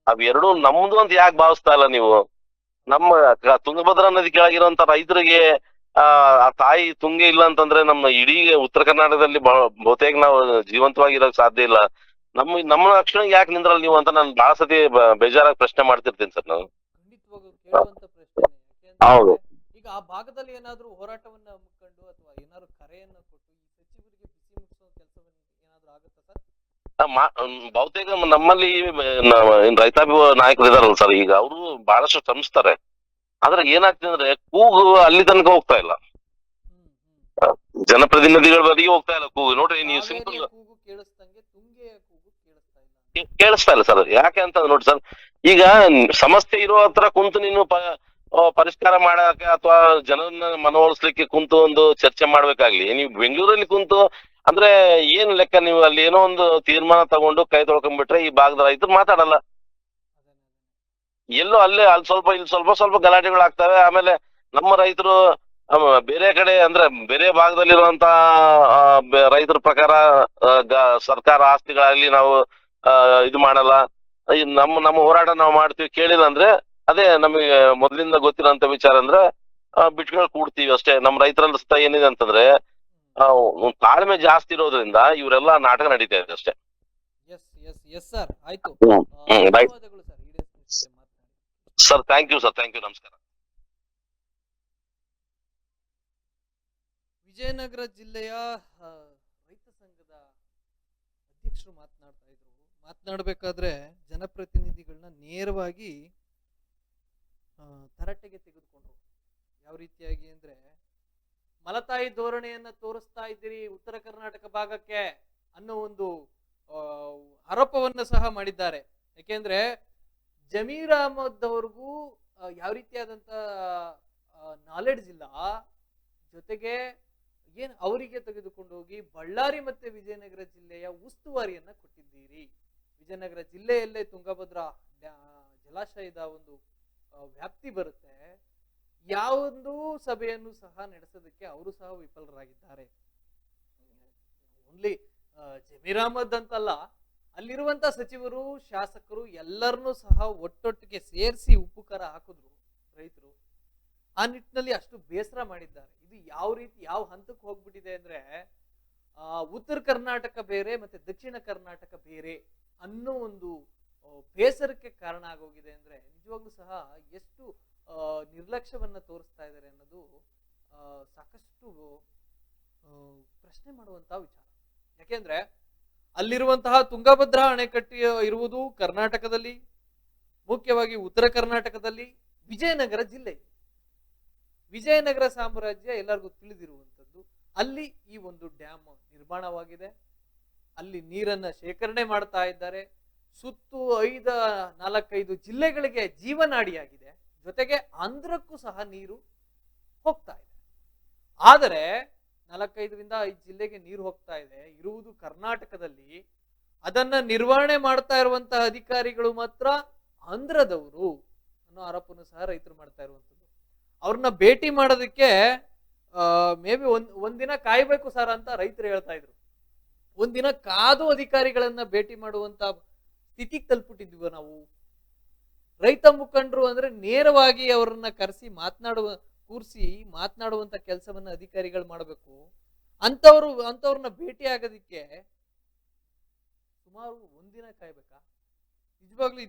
ಅವೆರಡು ನಮ್ದು ಅಂತ ಯಾಕೆ ಭಾವಿಸ್ತಾ ಇಲ್ಲ ನೀವು? ನಮ್ಮ ತುಂಗಭದ್ರಾ ನದಿ ಕೆಳಗಿರುವಂತ ರೈತರಿಗೆ ಆ ತಾಯಿ ತುಂಗೆ ಇಲ್ಲ ಅಂತಂದ್ರೆ ನಮ್ಮ ಇಡೀ ಉತ್ತರ ಕರ್ನಾಟಕದಲ್ಲಿ ಬಹುತೇಕ ನಾವು ಜೀವಂತವಾಗಿರೋಕ್ ಸಾಧ್ಯ ಇಲ್ಲ. ನಮ್ಮ ರಕ್ಷಣೆ ಯಾಕೆ ನಿಂದ್ರಲ್ಲ ನೀವು ಅಂತ ನಾನು ಬಹಳ ಸತಿ ಬೇಜಾರಾಗಿ ಪ್ರಶ್ನೆ ಮಾಡ್ತಿರ್ತೀನಿ ಸರ್ ನಾನು. ಖಂಡಿತವಾಗೂ ಕೇಳುವಂತ ಪ್ರಶ್ನೆ. ಹೌದು. ಈಗ ಆ ಭಾಗದಲ್ಲಿ ಏನಾದ್ರೂ ಹೋರಾಟವನ್ನ ಹಮ್ಮಿಕೊಂಡು ಅಥವಾ ಏನಾದ್ರು ಕರೆಯನ್ನ ಕೊಟ್ಟು ಈ ಸಚಿವರಿಗೆ ಬಿಸಿ ಮುಗಿಸುವ ಕೆಲಸವನ್ನು ಏನಾದ್ರು ಆಗುತ್ತಾ ಸರ್? ಬಹುತೇಕ ನಮ್ಮಲ್ಲಿ ರೈತಾಪಿ ನಾಯಕರು ಇದಾರಲ್ಲ ಸರ್, ಈಗ ಅವರು ಬಹಳಷ್ಟು ಶ್ರಮಿಸ್ತಾರೆ. ಆದ್ರೆ ಏನಾಗ್ತದೆ ಅಂದ್ರೆ ಕೂಗು ಅಲ್ಲಿ ತನಕ ಹೋಗ್ತಾ ಇಲ್ಲ, ಜನಪ್ರತಿನಿಧಿಗಳ ಬದಿಗೆ ಹೋಗ್ತಾ ಇಲ್ಲ ಕೂಗು. ನೋಡ್ರಿ ನೀವು ಸಿಂಪಲ್ ಕೂಗು ಕೇಳಿಸ್ದಂಗೆ ತುಂಗೆಯ ಕೂಗು ಕೇಳಿಸ್ತಾ ಇಲ್ಲ ಸರ್. ಯಾಕೆ ಅಂತ ನೋಡಿ ಸರ್, ಈಗ ಸಮಸ್ಯೆ ಇರೋ ಹತ್ರ ಕುಂತು ನೀನು ಪರಿಷ್ಕಾರ ಮಾಡಕ್ಕೆ ಅಥವಾ ಜನರನ್ನ ಮನವೊಲಿಸ್ಲಿಕ್ಕೆ ಕುಂತು ಒಂದು ಚರ್ಚೆ ಮಾಡ್ಬೇಕಾಗ್ಲಿ, ನೀವು ಬೆಂಗಳೂರಲ್ಲಿ ಕುಂತು ಅಂದ್ರೆ ಏನ್ ಲೆಕ್ಕ? ನೀವು ಅಲ್ಲಿ ಏನೋ ಒಂದು ತೀರ್ಮಾನ ತಗೊಂಡು ಕೈ ತೊಳ್ಕೊಂಡ್ಬಿಟ್ರೆ ಈ ಭಾಗದ ರೈತರು ಮಾತಾಡಲ್ಲ. ಎಲ್ಲೋ ಅಲ್ಲಿ ಸ್ವಲ್ಪ ಇಲ್ಲಿ ಸ್ವಲ್ಪ ಗಲಾಟೆಗಳಾಗ್ತವೆ. ಆಮೇಲೆ ನಮ್ಮ ರೈತರು ಬೇರೆ ಕಡೆ ಅಂದ್ರೆ ಬೇರೆ ಭಾಗದಲ್ಲಿರುವಂತ ರೈತರ ಪ್ರಕಾರ ಸರ್ಕಾರ ಆಸ್ತಿಗಳಾಗ್ಲಿ ನಾವು ಇದು ಮಾಡಲ್ಲ, ನಮ್ಮ ಹೋರಾಟ ನಾವು ಮಾಡ್ತೀವಿ, ಕೇಳಿಲ್ಲ ಅಂದ್ರೆ ಅದೇ ನಮಗೆ ಮೊದಲಿಂದ ಗೊತ್ತಿರೋಂತ ವಿಚಾರ ಅಂದ್ರೆ ಬಿಟ್ಗಳು ಕೂಡ್ತೀವಿ ಅಷ್ಟೇ. ನಮ್ಮ ರೈತರಲ್ಲಿ ಏನಿದೆ ಅಂತಂದ್ರೆ ತಾಳ್ಮೆ ಜಾಸ್ತಿ ಇರೋದ್ರಿಂದ ಇವರೆಲ್ಲ ನಾಟಕ ನಡೀತಾ ಇದೆ ಅಷ್ಟೇ. ಸರ್ ಆಯ್ತು. Sir thank you sir, thank you, ನಮಸ್ಕಾರ. ವಿಜಯನಗರ ಜಿಲ್ಲೆಯ ರೈತ ಸಂಘದ ಅಧ್ಯಕ್ಷರು ಮಾತನಾಡ್ತಾ ಇದ್ರು. ಮಾತನಾಡಬೇಕಾದ್ರೆ ಜನಪ್ರತಿನಿಧಿಗಳನ್ನ ನೇರವಾಗಿ ತರಟೆಗೆ ತೆಗೆದುಕೊಂಡ್ರು. ಯಾವ ರೀತಿಯಾಗಿ ಅಂದ್ರೆ, ಮಲತಾಯಿ ಧೋರಣೆಯನ್ನ ತೋರಿಸ್ತಾ ಇದ್ದೀರಿ ಉತ್ತರ ಕರ್ನಾಟಕ ಭಾಗಕ್ಕೆ ಅನ್ನೋ ಒಂದು ಆರೋಪವನ್ನ ಸಹ ಮಾಡಿದ್ದಾರೆ. ಯಾಕೆಂದ್ರೆ ಜಮೀರ್ ಅಹಮದ್ ಅವ್ರಿಗೂ ಯಾವ ರೀತಿಯಾದಂತ ನಾಲೆಡ್ಜ್ ಇಲ್ಲ, ಜೊತೆಗೆ ಏನ್ ಅವರಿಗೆ ತೆಗೆದುಕೊಂಡು ಹೋಗಿ ಬಳ್ಳಾರಿ ಮತ್ತೆ ವಿಜಯನಗರ ಜಿಲ್ಲೆಯ ಉಸ್ತುವಾರಿಯನ್ನ ಕೊಟ್ಟಿದ್ದೀರಿ. ವಿಜಯನಗರ ಜಿಲ್ಲೆಯಲ್ಲೇ ತುಂಗಭದ್ರಾ ಜಲಾಶಯದ ಒಂದು ವ್ಯಾಪ್ತಿ ಬರುತ್ತೆ. ಯಾವೊಂದು ಸಭೆಯನ್ನು ಸಹ ನಡೆಸೋದಕ್ಕೆ ಅವರು ಸಹ ವಿಫಲರಾಗಿದ್ದಾರೆ. ಓನ್ಲಿ ಜಮೀರ್ ಅಹಮದ್ ಅಂತಲ್ಲ, ಅಲ್ಲಿರುವಂತ ಸಚಿವರು, ಶಾಸಕರು ಎಲ್ಲರನ್ನೂ ಸಹ ಒಟ್ಟೊಟ್ಟಿಗೆ ಸೇರಿಸಿ ಉಪ್ಪು ಖಾರ ಹಾಕಿದ್ರು ರೈತರು. ಆ ನಿಟ್ಟಿನಲ್ಲಿ ಅಷ್ಟು ಬೇಸರ ಮಾಡಿದ್ದಾರೆ. ಇದು ಯಾವ ಹಂತಕ್ಕೆ ಹೋಗ್ಬಿಟ್ಟಿದೆ ಅಂದ್ರೆ ಉತ್ತರ ಕರ್ನಾಟಕ ಬೇರೆ ಮತ್ತೆ ದಕ್ಷಿಣ ಕರ್ನಾಟಕ ಬೇರೆ ಅನ್ನೋ ಒಂದು ಬೇಸರಕ್ಕೆ ಕಾರಣ ಆಗೋಗಿದೆ. ಅಂದ್ರೆ ನಿಜವಾಗ್ಲೂ ಸಹ ಎಷ್ಟು ನಿರ್ಲಕ್ಷ್ಯವನ್ನ ತೋರಿಸ್ತಾ ಇದ್ದಾರೆ ಅನ್ನೋದು ಸಾಕಷ್ಟು ಪ್ರಶ್ನೆ ಮಾಡುವಂತ ವಿಚಾರ. ಯಾಕೆಂದ್ರೆ ಅಲ್ಲಿರುವಂತಹ ತುಂಗಭದ್ರಾ ಅಣೆಕಟ್ಟು ಇರುವುದು ಕರ್ನಾಟಕದಲ್ಲಿ, ಮುಖ್ಯವಾಗಿ ಉತ್ತರ ಕರ್ನಾಟಕದಲ್ಲಿ ವಿಜಯನಗರ ಜಿಲ್ಲೆ. ವಿಜಯನಗರ ಸಾಮ್ರಾಜ್ಯ ಎಲ್ಲರಿಗೂ ತಿಳಿದಿರುವಂತದ್ದು. ಅಲ್ಲಿ ಈ ಒಂದು ಡ್ಯಾಮ್ ನಿರ್ಮಾಣವಾಗಿದೆ. ಅಲ್ಲಿ ನೀರನ್ನ ಶೇಖರಣೆ ಮಾಡ್ತಾ ಇದ್ದಾರೆ. ಸುತ್ತು 4-5 ಜಿಲ್ಲೆಗಳಿಗೆ ಜೀವನಾಡಿಯಾಗಿದೆ. ಜೊತೆಗೆ ಆಂಧ್ರಕ್ಕೂ ಸಹ ನೀರು ಹೋಗ್ತಾ ಇದೆ. ಆದರೆ 4-5 ಜಿಲ್ಲೆಗೆ ನೀರು ಹೋಗ್ತಾ ಇದೆ ಇರುವುದು ಕರ್ನಾಟಕದಲ್ಲಿ. ಅದನ್ನ ನಿರ್ವಹಣೆ ಮಾಡ್ತಾ ಇರುವಂತಹ ಅಧಿಕಾರಿಗಳು ಮಾತ್ರ ಆಂಧ್ರದವರು ಅನ್ನೋ ಆರೋಪವನ್ನು ಸಹ ರೈತರು ಮಾಡ್ತಾ ಇರುವಂತದ್ದು. ಅವ್ರನ್ನ ಭೇಟಿ ಮಾಡೋದಕ್ಕೆ ಮೇ ಬಿ ಒಂದಿನ ಕಾಯ್ಬೇಕು ಸರ್ ಅಂತ ರೈತರು ಹೇಳ್ತಾ ಇದ್ರು. ಒಂದಿನ ಕಾದು ಅಧಿಕಾರಿಗಳನ್ನ ಭೇಟಿ ಮಾಡುವಂತ ಸ್ಥಿತಿಗೆ ತಲುಪಿಟ್ಟಿದ್ವಿ ನಾವು. ರೈತ ಮುಖಂಡರು ಅಂದ್ರೆ ನೇರವಾಗಿ ಅವರನ್ನ ಕರೆಸಿ ಕೂರಿಸಿ ಮಾತನಾಡುವಂತ ಕೆಲಸವನ್ನ ಅಧಿಕಾರಿಗಳು ಮಾಡಬೇಕು. ಅಂತವ್ರನ್ನ ಭೇಟಿ ಆಗೋದಿಕ್ಕೆ ಸುಮಾರು ಒಂದಿನ ಕಾಯ್ಬೇಕಾ? ನಿಜವಾಗ್ಲೂ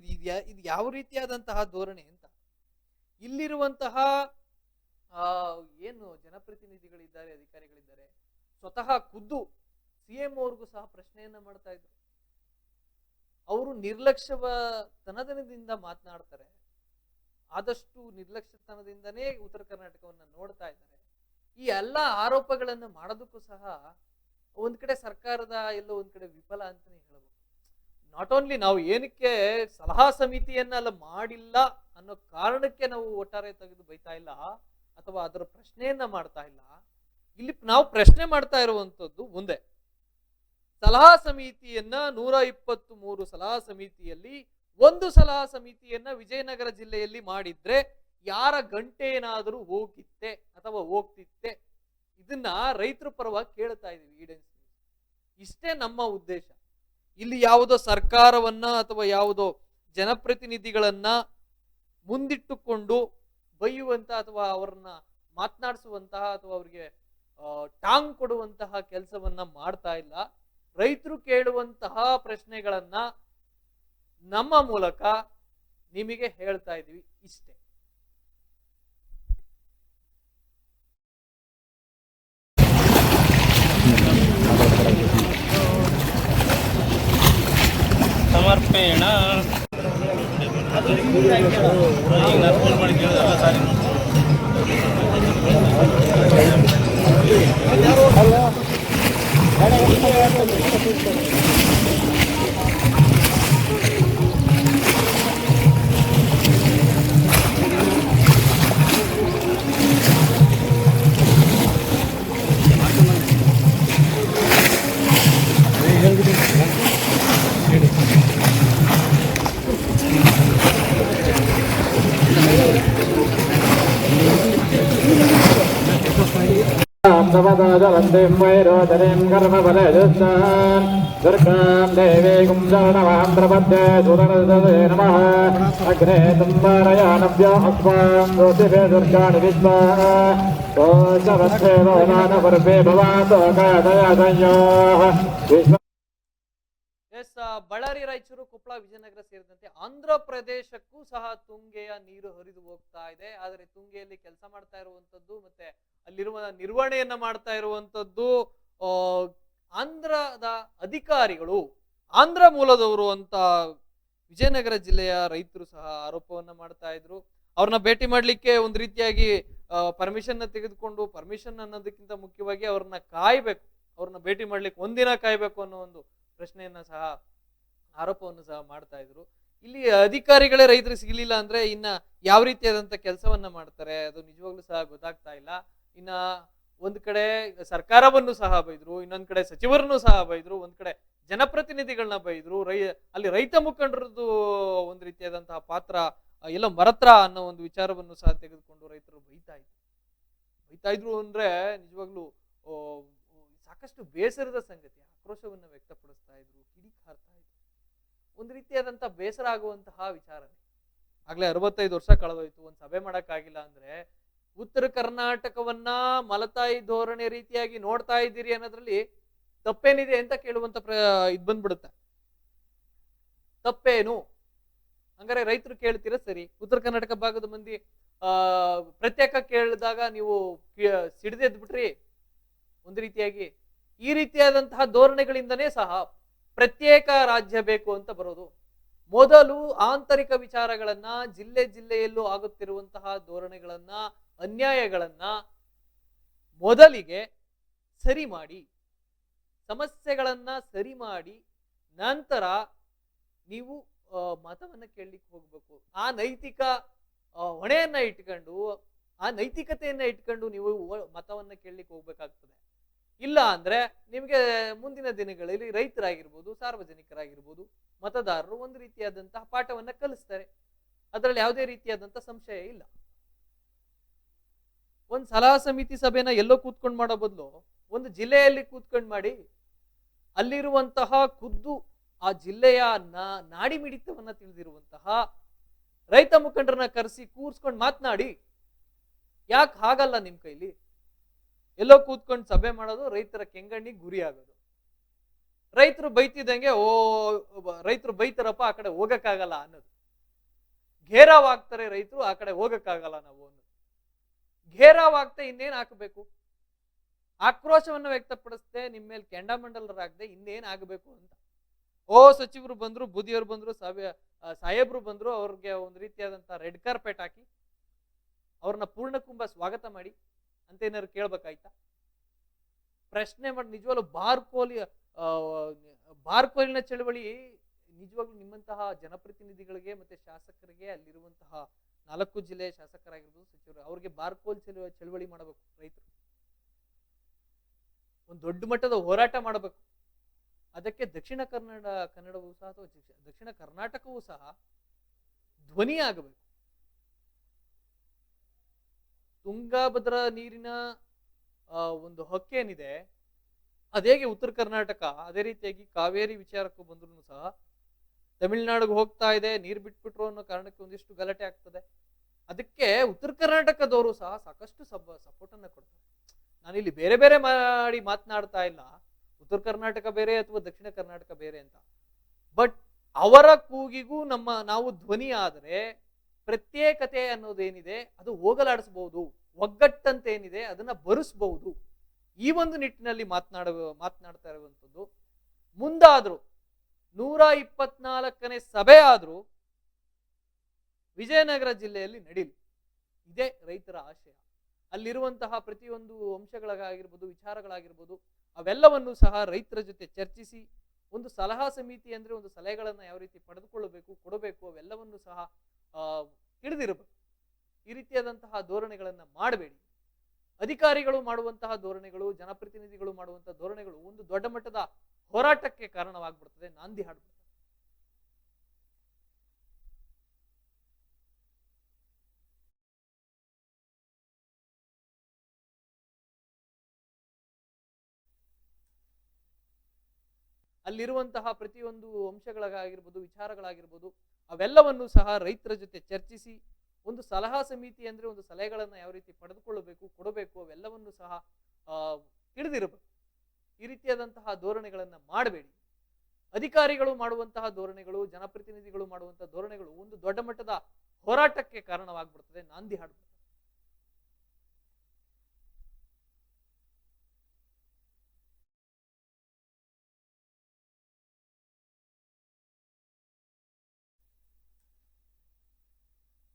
ಇದು ಯಾವ ರೀತಿಯಾದಂತಹ ಧೋರಣೆ ಅಂತ. ಇಲ್ಲಿರುವಂತಹ ಏನು ಜನಪ್ರತಿನಿಧಿಗಳಿದ್ದಾರೆ, ಅಧಿಕಾರಿಗಳಿದ್ದಾರೆ, ಸ್ವತಃ ಖುದ್ದು CM ಅವ್ರಿಗೂ ಸಹ ಪ್ರಶ್ನೆಯನ್ನ ಮಾಡ್ತಾ ಇದ್ರು. ಅವರು ನಿರ್ಲಕ್ಷ್ಯತನದಿಂದ ಮಾತನಾಡ್ತಾರೆ. ಆದಷ್ಟು ನಿರ್ಲಕ್ಷ್ಯತನದಿಂದನೇ ಉತ್ತರ ಕರ್ನಾಟಕವನ್ನ ನೋಡ್ತಾ ಇದ್ದಾರೆ. ಈ ಎಲ್ಲ ಆರೋಪಗಳನ್ನ ಮಾಡೋದಕ್ಕೂ ಸಹ ಒಂದ್ ಕಡೆ ಸರ್ಕಾರದ ಎಲ್ಲೋ ಒಂದ್ ಕಡೆ ವಿಫಲ ಅಂತಾನೆ ಹೇಳ್ಬೋದು. ನಾಟ್ ಓನ್ಲಿ ನಾವು ಏನಕ್ಕೆ ಸಲಹಾ ಸಮಿತಿಯನ್ನ ಅಲ್ಲ ಮಾಡಿಲ್ಲ ಅನ್ನೋ ಕಾರಣಕ್ಕೆ ನಾವು ಒಟ್ಟಾರೆ ತೆಗೆದು ಬೈತಾ ಇಲ್ಲ ಅಥವಾ ಅದರ ಪ್ರಶ್ನೆಯನ್ನ ಮಾಡ್ತಾ ಇಲ್ಲ. ಇಲ್ಲಿ ನಾವು ಪ್ರಶ್ನೆ ಮಾಡ್ತಾ ಇರುವಂತದ್ದು ಮುಂದೆ ಸಲಹಾ ಸಮಿತಿಯನ್ನ 123 ಸಲಹಾ ಸಮಿತಿಯಲ್ಲಿ ಒಂದು ಸಲಹಾ ಸಮಿತಿಯನ್ನ ವಿಜಯನಗರ ಜಿಲ್ಲೆಯಲ್ಲಿ ಮಾಡಿದ್ರೆ ಯಾರ ಗಂಟೆ ಏನಾದರೂ ಹೋಗಿತ್ತೆ ಅಥವಾ ಹೋಗ್ತಿತ್ತೆ? ಇದನ್ನ ರೈತರ ಪರವಾಗಿ ಕೇಳ್ತಾ ಇದೀವಿ. ಈಡೆನ್ಸ್ ಇಷ್ಟೇ ನಮ್ಮ ಉದ್ದೇಶ. ಇಲ್ಲಿ ಯಾವುದೋ ಸರ್ಕಾರವನ್ನ ಅಥವಾ ಯಾವುದೋ ಜನಪ್ರತಿನಿಧಿಗಳನ್ನ ಮುಂದಿಟ್ಟುಕೊಂಡು ಬೈಯುವಂತ ಅಥವಾ ಅವರನ್ನ ಮಾತನಾಡಿಸುವಂತಹ ಅಥವಾ ಅವರಿಗೆ ಟಾಂಗ್ ಕೊಡುವಂತಹ ಕೆಲಸವನ್ನ ಮಾಡ್ತಾ ಇಲ್ಲ. ರೈತರು ಕೇಳುವಂತಹ ಪ್ರಶ್ನೆಗಳನ್ನ ನಮ್ಮ ಮೂಲಕ ನಿಮಗೆ ಹೇಳ್ತಾ ಇದೀವಿ ಇಷ್ಟೇ. ಸಮರ್ಪೇಣ देवीं शरणमान्द्रपद्ये सुरनदे नमः अग्रे तुम्बारयानभ्यो अक्वां ज्योतिषे दुर्गाणि विद्वा कोशवत्सेवनानपर्वे भवातो कादया संयोः ಬಳ್ಳಾರಿ, ರಾಯಚೂರು, ಕೊಪ್ಪಳ, ವಿಜಯನಗರ ಸೇರಿದಂತೆ ಆಂಧ್ರ ಪ್ರದೇಶಕ್ಕೂ ಸಹ ತುಂಗೆಯ ನೀರು ಹರಿದು ಹೋಗ್ತಾ ಇದೆ. ಆದರೆ ತುಂಗೆಯಲ್ಲಿ ಕೆಲಸ ಮಾಡ್ತಾ ಇರುವಂತದ್ದು ಮತ್ತೆ ಅಲ್ಲಿರುವ ನಿರ್ವಹಣೆಯನ್ನ ಮಾಡ್ತಾ ಇರುವಂತದ್ದು ಆಂಧ್ರದ ಅಧಿಕಾರಿಗಳು, ಆಂಧ್ರ ಮೂಲದವರು ಅಂತ ವಿಜಯನಗರ ಜಿಲ್ಲೆಯ ರೈತರು ಸಹ ಆರೋಪವನ್ನ ಮಾಡ್ತಾ ಇದ್ರು. ಅವ್ರನ್ನ ಭೇಟಿ ಮಾಡ್ಲಿಕ್ಕೆ ಒಂದ್ ರೀತಿಯಾಗಿ ಪರ್ಮಿಷನ್ ತೆಗೆದುಕೊಂಡು, ಪರ್ಮಿಷನ್ ಅನ್ನೋದಕ್ಕಿಂತ ಮುಖ್ಯವಾಗಿ ಅವ್ರನ್ನ ಕಾಯ್ಬೇಕು, ಅವ್ರನ್ನ ಭೇಟಿ ಮಾಡ್ಲಿಕ್ಕೆ ಒಂದಿನ ಕಾಯ್ಬೇಕು ಅನ್ನೋ ಒಂದು ಪ್ರಶ್ನೆಯನ್ನ ಸಹ ಆರೋಪವನ್ನು ಸಹ ಮಾಡ್ತಾ ಇದ್ರು. ಇಲ್ಲಿ ಅಧಿಕಾರಿಗಳೇ ರೈತರಿಗೆ ಸಿಗಲಿಲ್ಲ ಅಂದ್ರೆ ಇನ್ನ ಯಾವ ರೀತಿಯಾದಂತ ಕೆಲಸವನ್ನ ಮಾಡ್ತಾರೆ ಅದು ನಿಜವಾಗ್ಲೂ ಸಹ ಗೊತ್ತಾಗ್ತಾ ಇಲ್ಲ. ಇನ್ನ ಒಂದ್ ಕಡೆ ಸರ್ಕಾರವನ್ನು ಸಹ ಬೈದ್ರು, ಇನ್ನೊಂದ್ ಕಡೆ ಸಚಿವರನ್ನು ಸಹ ಬೈದ್ರು, ಒಂದ್ ಕಡೆ ಜನಪ್ರತಿನಿಧಿಗಳನ್ನ ಬೈದ್ರು, ಅಲ್ಲಿ ರೈತ ಮುಖಂಡರದ್ದು ಒಂದು ರೀತಿಯಾದಂತಹ ಪಾತ್ರ ಎಲ್ಲ ಮರತ್ರ ಅನ್ನೋ ಒಂದು ವಿಚಾರವನ್ನು ಸಹ ತೆಗೆದುಕೊಂಡು ರೈತರು ಬೈತಾ ಇದ್ರು ಅಂದ್ರೆ ನಿಜವಾಗ್ಲೂ ಸಾಕಷ್ಟು ಬೇಸರದ ಸಂಗತಿ. ಆಕ್ರೋಶವನ್ನ ವ್ಯಕ್ತಪಡಿಸ್ತಾ ಇದ್ರು, ಕಿಡಿಕಾರ್ತಾ ಇದ್ರು. ಒಂದು ರೀತಿಯಾದಂತ ಬೇಸರ ಆಗುವಂತಹ ವಿಚಾರನೆ. ಆಗ್ಲೇ 65 ವರ್ಷ ಕಳೆದೋಯ್ತು, ಒಂದ್ ಸಭೆ ಮಾಡಕ್ಕಾಗಿಲ್ಲ ಅಂದ್ರೆ ಉತ್ತರ ಕರ್ನಾಟಕವನ್ನ ಮಲತಾಯಿ ಧೋರಣೆ ರೀತಿಯಾಗಿ ನೋಡ್ತಾ ಇದ್ದೀರಿ ಅನ್ನೋದ್ರಲ್ಲಿ ತಪ್ಪೇನಿದೆ ಅಂತ ಕೇಳುವಂತ ಇದ್ ಬಂದ್ಬಿಡುತ್ತೆ. ತಪ್ಪೇನು ಹಂಗಾರೆ ರೈತರು ಕೇಳ್ತೀರ ಸರಿ, ಉತ್ತರ ಕರ್ನಾಟಕ ಭಾಗದ ಮಂದಿ ಪ್ರತ್ಯೇಕ ಕೇಳಿದಾಗ ನೀವು ಸಿಡಿದೆದ್ದು ಬಿಟ್ರಿ ಒಂದು ರೀತಿಯಾಗಿ. ಈ ರೀತಿಯಾದಂತಹ ಧೋರಣೆಗಳಿಂದನೇ ಸಹ ಪ್ರತ್ಯೇಕ ರಾಜ್ಯ ಬೇಕು ಅಂತ ಬರೋದು. ಮೊದಲು ಆಂತರಿಕ ವಿಚಾರಗಳನ್ನ, ಜಿಲ್ಲೆಯಲ್ಲೂ ಆಗುತ್ತಿರುವಂತಹ ಧೋರಣೆಗಳನ್ನ, ಅನ್ಯಾಯಗಳನ್ನ ಮೊದಲಿಗೆ ಸರಿ ಮಾಡಿ, ಸಮಸ್ಯೆಗಳನ್ನ ಸರಿ ಮಾಡಿ ನಂತರ ನೀವು ಮತವನ್ನ ಕೇಳಲಿಕ್ಕೆ ಹೋಗ್ಬೇಕು. ಆ ನೈತಿಕ ಹೊಣೆಯನ್ನ ಇಟ್ಕೊಂಡು, ಆ ನೈತಿಕತೆಯನ್ನ ಇಟ್ಕೊಂಡು ನೀವು ಮತವನ್ನ ಕೇಳಲಿಕ್ಕೆ ಹೋಗ್ಬೇಕಾಗ್ತದೆ. ಇಲ್ಲ ಅಂದ್ರೆ ನಿಮ್ಗೆ ಮುಂದಿನ ದಿನಗಳಲ್ಲಿ ರೈತರಾಗಿರ್ಬೋದು, ಸಾರ್ವಜನಿಕರಾಗಿರ್ಬೋದು, ಮತದಾರರು ಒಂದು ರೀತಿಯಾದಂತಹ ಪಾಠವನ್ನ ಕಲಿಸ್ತಾರೆ. ಅದರಲ್ಲಿ ಯಾವುದೇ ರೀತಿಯಾದಂತಹ ಸಂಶಯ ಇಲ್ಲ. ಒಂದ್ ಸಲಹಾ ಸಮಿತಿ ಸಭೆನ ಎಲ್ಲೋ ಕೂತ್ಕೊಂಡು ಮಾಡೋ ಬದಲು ಒಂದು ಜಿಲ್ಲೆಯಲ್ಲಿ ಕೂತ್ಕೊಂಡು ಮಾಡಿ, ಅಲ್ಲಿರುವಂತಹ ಖುದ್ದು ಆ ಜಿಲ್ಲೆಯ ನಾಡಿ ಮಿಡಿತವನ್ನ ತಿಳಿದಿರುವಂತಹ ರೈತ ಮುಖಂಡರನ್ನ ಕರೆಸಿ ಕೂರ್ಸ್ಕೊಂಡು ಮಾತನಾಡಿ. ಯಾಕೆ ಹಾಗಲ್ಲ ನಿಮ್ ಕೈಲಿ? ಎಲ್ಲೋ ಕೂತ್ಕೊಂಡು ಸಭೆ ಮಾಡೋದು, ರೈತರ ಕೆಂಗಣ್ಣಿಗೆ ಗುರಿ ಆಗೋದು. ರೈತರು ಬೈತಿದ್ದಂಗೆ ರೈತರು ಬೈತಾರಪ್ಪ, ಆ ಕಡೆ ಹೋಗಕ್ಕಾಗಲ್ಲ ಅನ್ನೋದು. ಘೇರಾವಾಗ್ತಾರೆ ರೈತರು, ಆ ಕಡೆ ಹೋಗಕ್ಕಾಗಲ್ಲ ನಾವು ಅನ್ನೋದು. ಘೇರಾವಾಗ್ತಾ ಇನ್ನೇನ್ ಹಾಕಬೇಕು? ಆಕ್ರೋಶವನ್ನ ವ್ಯಕ್ತಪಡಿಸ್ದೆ ನಿಮ್ಮ ಮೇಲೆ ಕೆಂಡಾಮಂಡಲರಾಗದೆ ಇನ್ನೇನ್ ಆಗಬೇಕು ಅಂತ. ಸಚಿವರು ಬಂದ್ರು, ಬುದಿಯವರು ಬಂದ್ರು, ಸಾಹೇಬ್ರು ಬಂದ್ರು, ಅವ್ರಿಗೆ ಒಂದು ರೀತಿಯಾದಂತ ರೆಡ್ ಕಾರ್ಪೆಟ್ ಹಾಕಿ ಅವ್ರನ್ನ ಪೂರ್ಣ ಕುಂಭ ಸ್ವಾಗತ ಮಾಡಿ ಅಂತ ಏನಾದ್ರು ಕೇಳ್ಬೇಕಾಯ್ತಾ? ಪ್ರಶ್ನೆ ಮಾಡಿ. ನಿಜವಾಗ್ಲೂ ಬಾರ್ಕೋಲಿನ ಚಳವಳಿ ನಿಜವಾಗ್ಲೂ ನಿಮ್ಮಂತಹ ಜನಪ್ರತಿನಿಧಿಗಳಿಗೆ ಮತ್ತೆ ಶಾಸಕರಿಗೆ, ಅಲ್ಲಿರುವಂತಹ 4 ಜಿಲ್ಲೆಯ ಶಾಸಕರಾಗಿರ್ಬೋದು, ಸಚಿವರು, ಅವ್ರಿಗೆ ಬಾರ್ಕೋಲ್ ಚಳವಳಿ ಮಾಡಬೇಕು. ರೈತರು ಒಂದು ದೊಡ್ಡ ಮಟ್ಟದ ಹೋರಾಟ ಮಾಡಬೇಕು. ಅದಕ್ಕೆ ದಕ್ಷಿಣ ಕನ್ನಡವೂ ಸಹ ಅಥವಾ ದಕ್ಷಿಣ ಕರ್ನಾಟಕವೂ ಸಹ ಧ್ವನಿಯಾಗಬೇಕು. ತುಂಗಾಭದ್ರಾ ನೀರಿನ ಒಂದು ಹಕ್ಕೇನಿದೆ, ಅದೇಗೆ ಉತ್ತರ ಕರ್ನಾಟಕ ಅದೇ ರೀತಿಯಾಗಿ ಕಾವೇರಿ ವಿಚಾರಕ್ಕೂ ಬಂದ್ರು ಸಹ ತಮಿಳ್ನಾಡಿಗೆ ಹೋಗ್ತಾ ಇದೆ, ನೀರು ಬಿಟ್ಬಿಟ್ರು ಅನ್ನೋ ಕಾರಣಕ್ಕೆ ಒಂದಿಷ್ಟು ಗಲಾಟೆ ಆಗ್ತದೆ. ಅದಕ್ಕೆ ಉತ್ತರ ಕರ್ನಾಟಕದವರು ಸಹ ಸಾಕಷ್ಟು ಸಪೋರ್ಟ್ ಅನ್ನ ಕೊಡ್ತಾರೆ. ನಾನಿಲ್ಲಿ ಬೇರೆ ಬೇರೆ ಮಾಡಿ ಮಾತನಾಡ್ತಾ ಇಲ್ಲ, ಉತ್ತರ ಕರ್ನಾಟಕ ಬೇರೆ ಅಥವಾ ದಕ್ಷಿಣ ಕರ್ನಾಟಕ ಬೇರೆ ಅಂತ. ಬಟ್ ಅವರ ಕೂಗಿಗೂ ನಾವು ಧ್ವನಿ ಆದರೆ ಪ್ರತ್ಯೇಕತೆ ಅನ್ನೋದೇನಿದೆ ಅದು ಹೋಗಲಾಡಿಸಬಹುದು, ಒಗ್ಗಟ್ಟಂತ ಏನಿದೆ ಅದನ್ನ ಬರಿಸಬಹುದು. ಈ ಒಂದು ನಿಟ್ಟಿನಲ್ಲಿ ಮಾತನಾಡ್ತಾ ಇರುವಂತದ್ದು. ಮುಂದಾದ್ರೂ 124ನೇ ಸಭೆ ಆದ್ರೂ ವಿಜಯನಗರ ಜಿಲ್ಲೆಯಲ್ಲಿ ನಡೀಲಿ, ಇದೇ ರೈತರ ಆಶಯ. ಅಲ್ಲಿರುವಂತಹ ಪ್ರತಿಯೊಂದು ಅಂಶಗಳಾಗಿರ್ಬೋದು, ವಿಚಾರಗಳಾಗಿರ್ಬೋದು, ಅವೆಲ್ಲವನ್ನು ಸಹ ರೈತರ ಜೊತೆ ಚರ್ಚಿಸಿ ಒಂದು ಸಲಹಾ ಸಮಿತಿ ಅಂದ್ರೆ ಒಂದು ಸಲಹೆಗಳನ್ನ ಯಾವ ರೀತಿ ಪಡೆದುಕೊಳ್ಳಬೇಕು, ಕೊಡಬೇಕು, ಅವೆಲ್ಲವನ್ನು ಸಹ ತಿಳಿದಿರಬೇಕು. ಈ ರೀತಿಯಾದಂತಹ ಧೋರಣೆಗಳನ್ನ ಮಾಡಬೇಡಿ. ಅಧಿಕಾರಿಗಳು ಮಾಡುವಂತಹ ಧೋರಣೆಗಳು, ಜನಪ್ರತಿನಿಧಿಗಳು ಮಾಡುವಂತಹ ಧೋರಣೆಗಳು ಒಂದು ದೊಡ್ಡ ಮಟ್ಟದ ಹೋರಾಟಕ್ಕೆ ಕಾರಣವಾಗ್ಬಿಡ್ತದೆ, ನಾಂದಿ ಹಾಡ್ಬಿಡ್ತದೆ. ಅಲ್ಲಿರುವಂತಹ ಪ್ರತಿಯೊಂದು ಅಂಶಗಳಾಗಿರ್ಬೋದು, ವಿಚಾರಗಳಾಗಿರ್ಬೋದು, ಅವೆಲ್ಲವನ್ನು ಸಹ ರೈತರ ಜೊತೆ ಚರ್ಚಿಸಿ ಒಂದು ಸಲಹಾ ಸಮಿತಿ ಅಂದ್ರೆ ಒಂದು ಸಲಹೆಗಳನ್ನ ಯಾವ ರೀತಿ ಪಡೆದುಕೊಳ್ಳಬೇಕು, ಕೊಡಬೇಕು, ಅವೆಲ್ಲವನ್ನು ಸಹ ತಿಳಿದಿರಬೇಕು. ಈ ರೀತಿಯಾದಂತಹ ಧೋರಣೆಗಳನ್ನ ಮಾಡಬೇಡಿ. ಅಧಿಕಾರಿಗಳು ಮಾಡುವಂತಹ ಧೋರಣೆಗಳು, ಜನಪ್ರತಿನಿಧಿಗಳು ಮಾಡುವಂತಹ ಧೋರಣೆಗಳು ಒಂದು ದೊಡ್ಡ ಮಟ್ಟದ ಹೋರಾಟಕ್ಕೆ ಕಾರಣವಾಗ್ಬಿಡ್ತದೆ, ನಾಂದಿ ಹಾಡ್ಬಿಡ್ತದೆ.